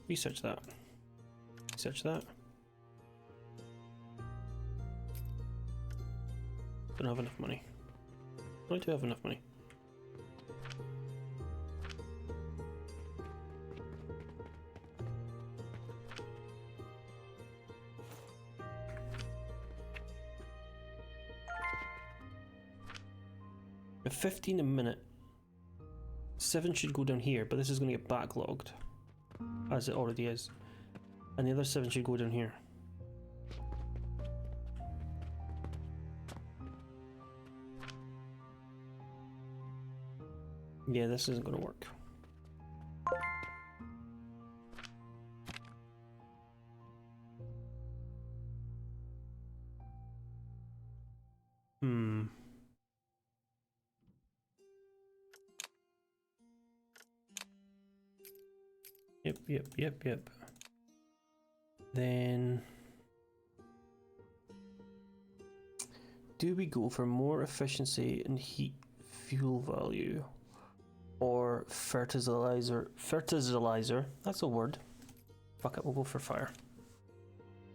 Research that. Research that. Don't have enough money. I do have enough money. At 15 a minute. 7 should go down here, but this is going to get backlogged, as it already is. And the other 7 should go down here. Yeah, this isn't gonna work. Hmm. Yep. Then... do we go for more efficiency and heat fuel value? Or fertilizer? Fertilizer, that's a word. Fuck it, we'll go for fire.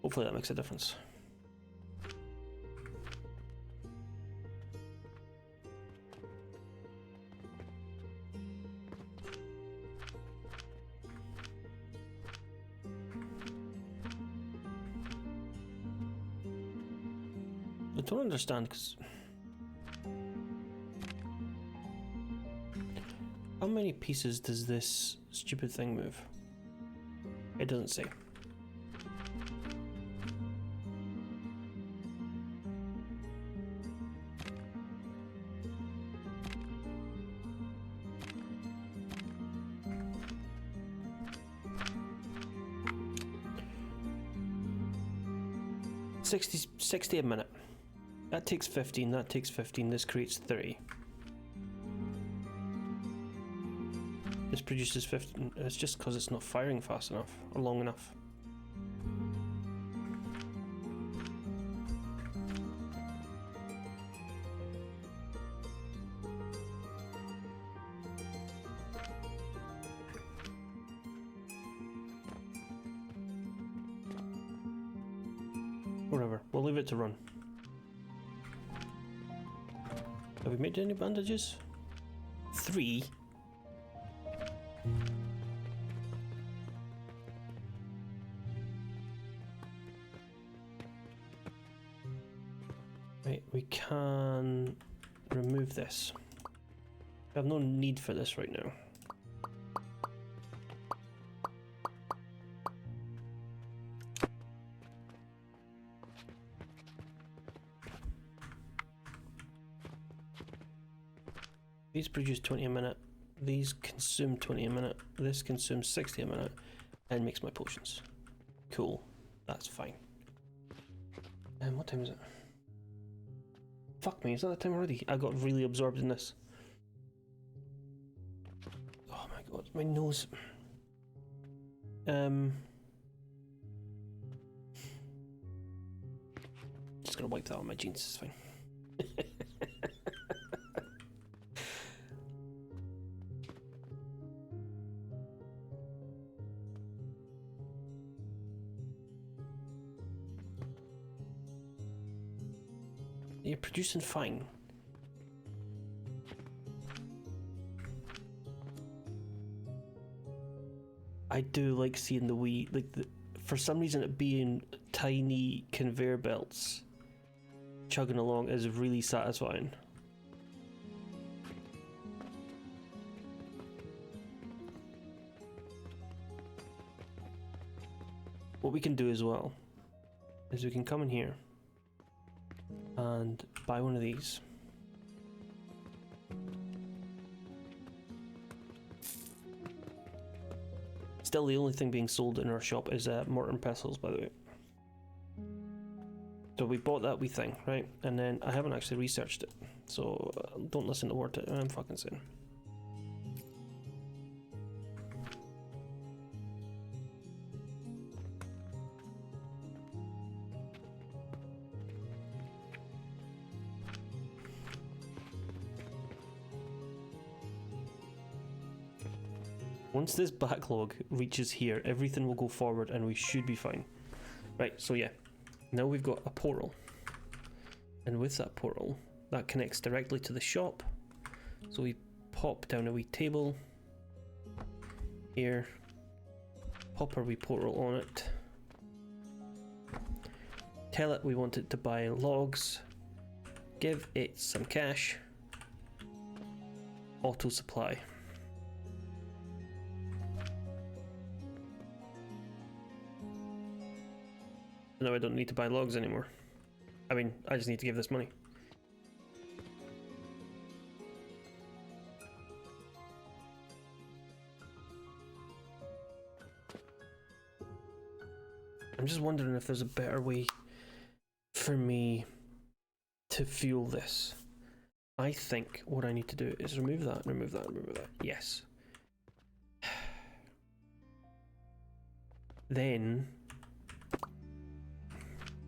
Hopefully that makes a difference. I don't understand, because how many pieces does this stupid thing move? It doesn't say. $60 a minute. That takes 15, that takes 15, this creates 30. This produces 15, it's just because it's not firing fast enough, or long enough. Whatever, we'll leave it to run. Have we made any bandages? 3? Right, we can remove this. We have no need for this right now. These produce 20 a minute, these consume 20 a minute, this consumes 60 a minute, and makes my potions. Cool, that's fine. And what time is it? Fuck me, is that the time already? I got really absorbed in this. Oh my god, my nose. Just gonna wipe that on my jeans, it's fine. You're producing fine. I do like seeing the wee, like for some reason it being tiny conveyor belts chugging along is really satisfying. What we can do as well is we can come in here and buy one of these. Still, the only thing being sold in our shop is mortar and pestles, by the way. So we bought that wee thing, right? And then I haven't actually researched it, so don't listen to what I'm fucking saying. Once this backlog reaches here, everything will go forward and we should be fine. Right, so yeah, now we've got a portal. And with that portal, that connects directly to the shop. So we pop down a wee table here, pop our wee portal on it, tell it we want it to buy logs, give it some cash, auto supply. Now I don't need to buy logs anymore. I mean, I just need to give this money. I'm just wondering if there's a better way for me to fuel this. I think what I need to do is remove that, remove that, remove that. Yes. Then,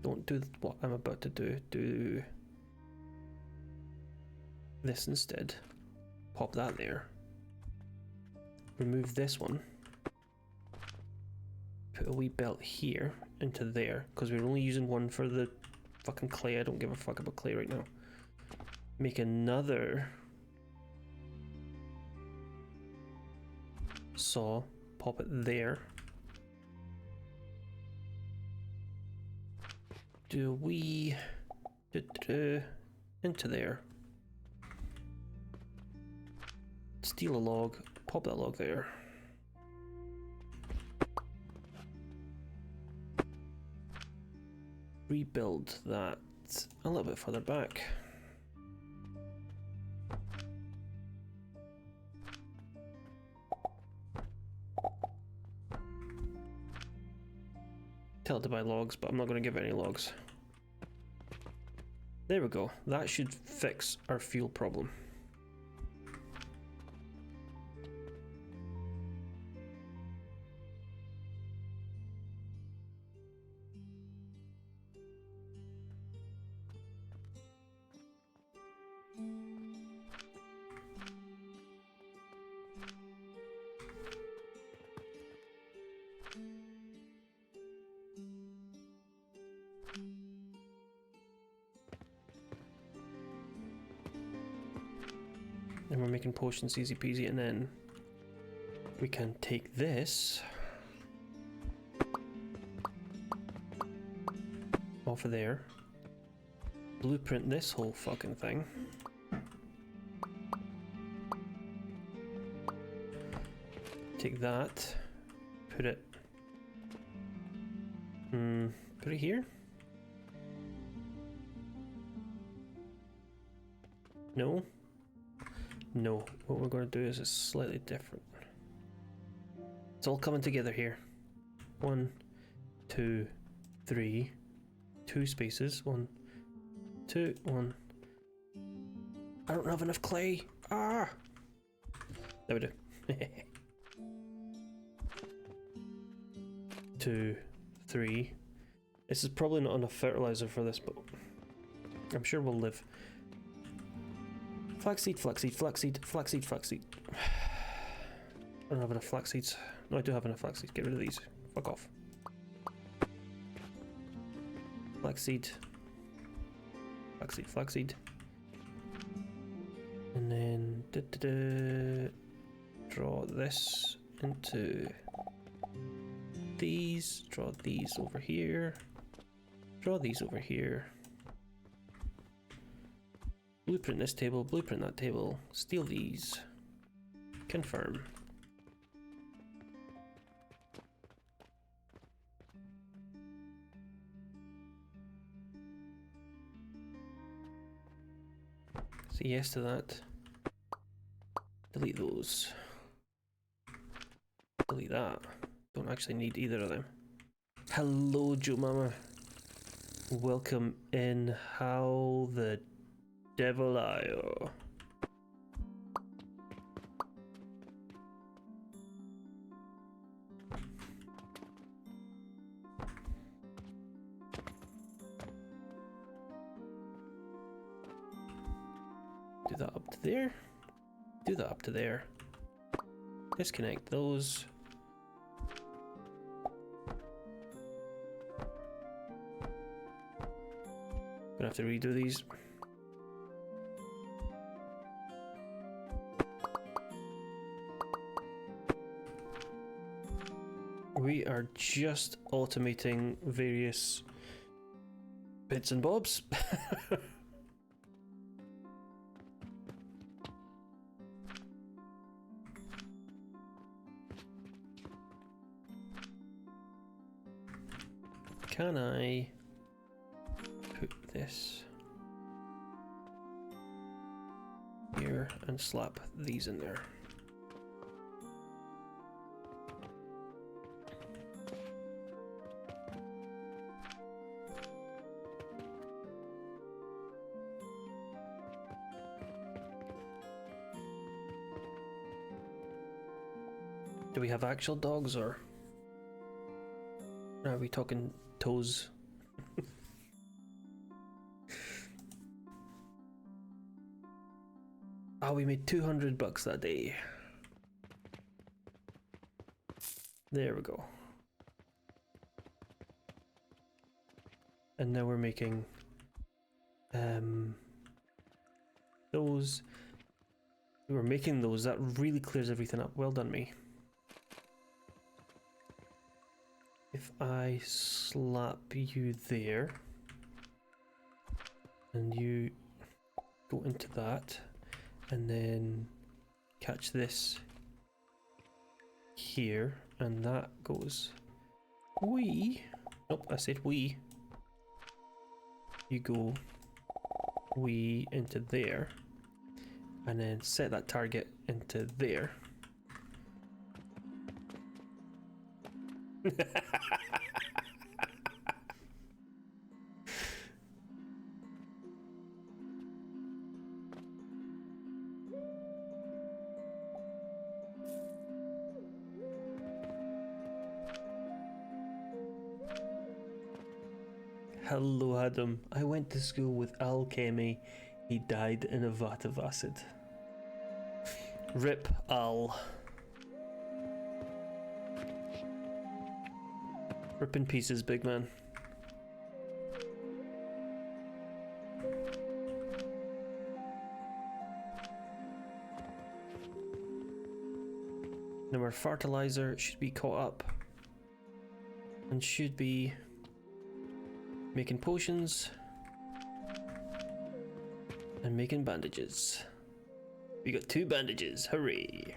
don't do what I'm about to do. Do this instead. Pop that there. Remove this one. Put a wee belt here into there, because we're only using one for the fucking clay. I don't give a fuck about clay right now. Make another saw, pop it there. Do a wee into there. Steal a log, pop that log there. Rebuild that a little bit further back. Tell it to buy logs, but I'm not going to give it any logs. There we go. That should fix our fuel problem. And we're making potions easy peasy, and then we can take this off of there, blueprint this whole fucking thing, take that, put it here. No, what we're going to do is slightly different. It's all coming together here. 1, 2, 3, 2 spaces. 1, 2, 1. I don't have enough clay. Ah! There we do. 2, 3. This is probably not enough fertilizer for this, but I'm sure we'll live. Flaxseed, flaxseed, flaxseed, flaxseed, flaxseed. I don't have enough flax seeds. No, I do have enough flax seeds. Get rid of these. Fuck off. Flaxseed. Flaxseed, flaxseed. And then draw this into these. Draw these over here. Draw these over here. Blueprint this table, blueprint that table, steal these, confirm. Say yes to that. Delete those. Delete that. Don't actually need either of them. Hello, Joe Mama. Welcome in. How the devil are you? Do that up to there. Do that up to there. Disconnect those. Gonna have to redo these. We are just automating various bits and bobs. Can I put this here and slap these in there? Do we have actual dogs or are we talking toes? Oh, we made $200 that day. There we go. And now we're making those. We were making those. That really clears everything up. Well done, me. If I slap you there and you go into that and then catch this here and that goes wee. Nope, I said wee. You go wee into there and then set that target into there. Hello, Adam. I went to school with Alchemy. He died in a vat of acid. Rip Al. Rip in pieces, big man. Now our fertilizer should be caught up and should be making potions and making bandages. We got 2 bandages, hooray!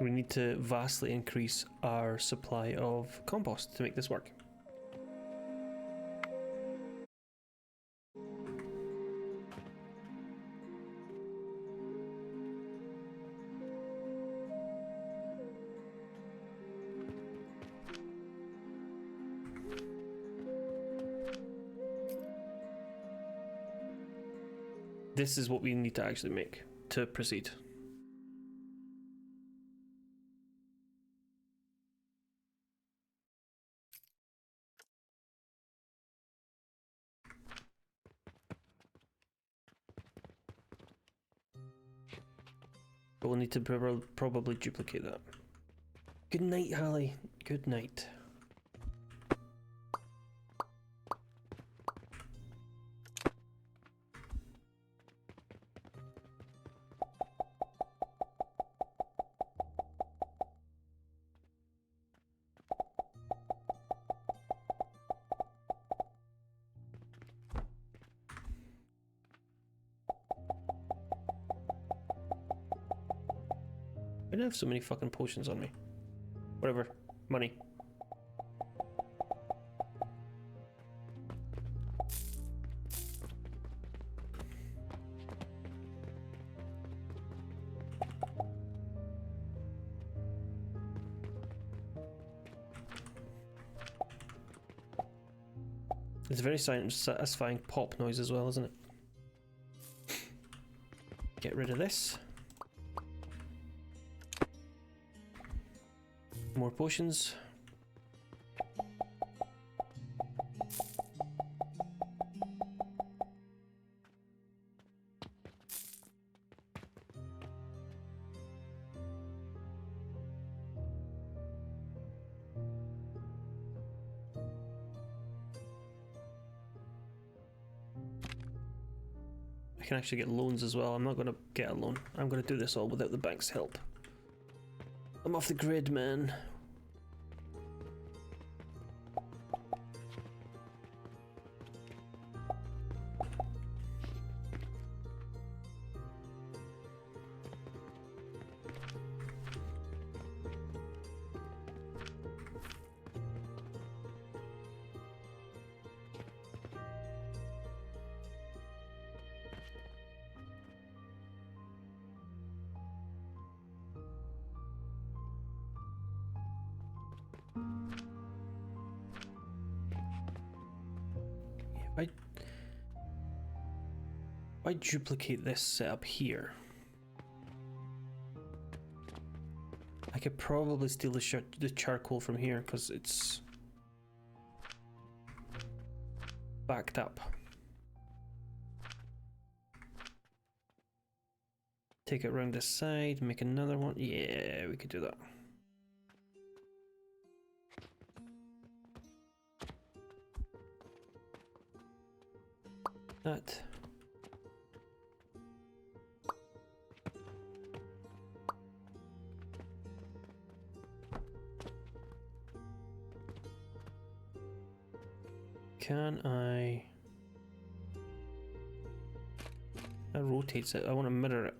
We need to vastly increase our supply of compost to make this work. This is what we need to actually make to proceed. But we'll need to probably duplicate that. Good night, Hallie. Good night. I don't have so many fucking potions on me. Whatever. Money. It's a very satisfying pop noise as well, isn't it? Get rid of this. More potions. I can actually get loans as well. I'm not going to get a loan. I'm going to do this all without the bank's help. I'm off the grid, man. I duplicate this setup here, I could probably steal the charcoal from here because it's backed up. Take it around this side, make another one. Yeah, we could do that. That. Can I? That rotates it. I want to mirror it.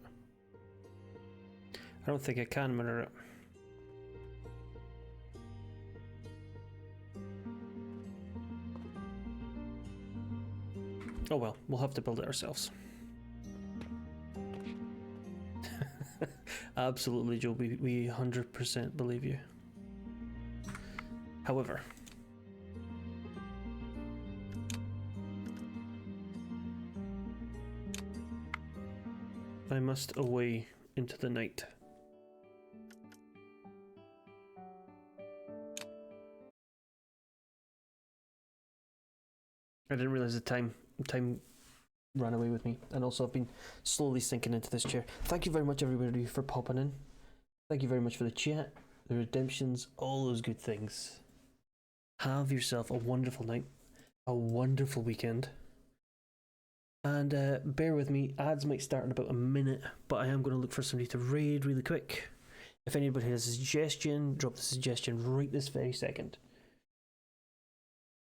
I don't think I can mirror it. Oh well, we'll have to build it ourselves. Absolutely, Joe, we 100% believe you. However, I must away into the night. I didn't realize the time ran away with me, and also I've been slowly sinking into this chair. Thank you very much, everybody, for popping in. Thank you very much for the chat, the redemptions, all those good things. Have yourself a wonderful night, a wonderful weekend, and bear with me. Ads might start in about a minute, but I am going to look for somebody to raid really quick. If anybody has a suggestion, drop the suggestion right this very second.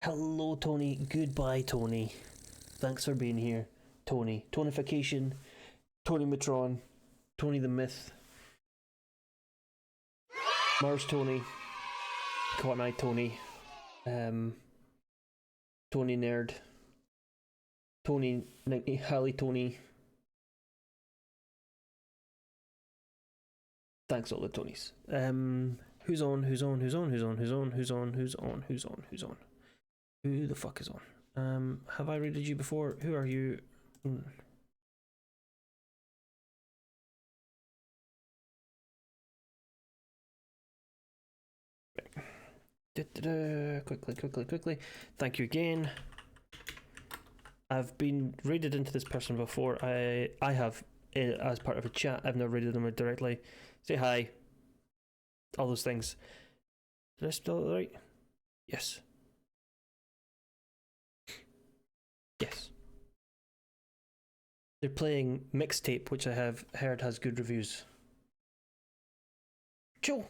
Hello, Tony. Goodbye, Tony. Thanks for being here, Tony. Tonification, Tony Matron, Tony the Myth, Mars Tony, Cotton Eye Tony, Tony Nerd, Tony 90, Hallie Tony. Thanks all the Tonys. Who's on? Who's on? Who's on? Who's on? Who's on? Who's on? Who's on? Who's on? Who's on? Who the fuck is on? Have I rated you before? Who are you? Quickly. Thank you again. I've been raided into this person before. I have, as part of a chat. I've not raided them directly. Say hi. All those things. Did I spell it right? Yes. Yes. They're playing Mixtape, which I have heard has good reviews. Cool.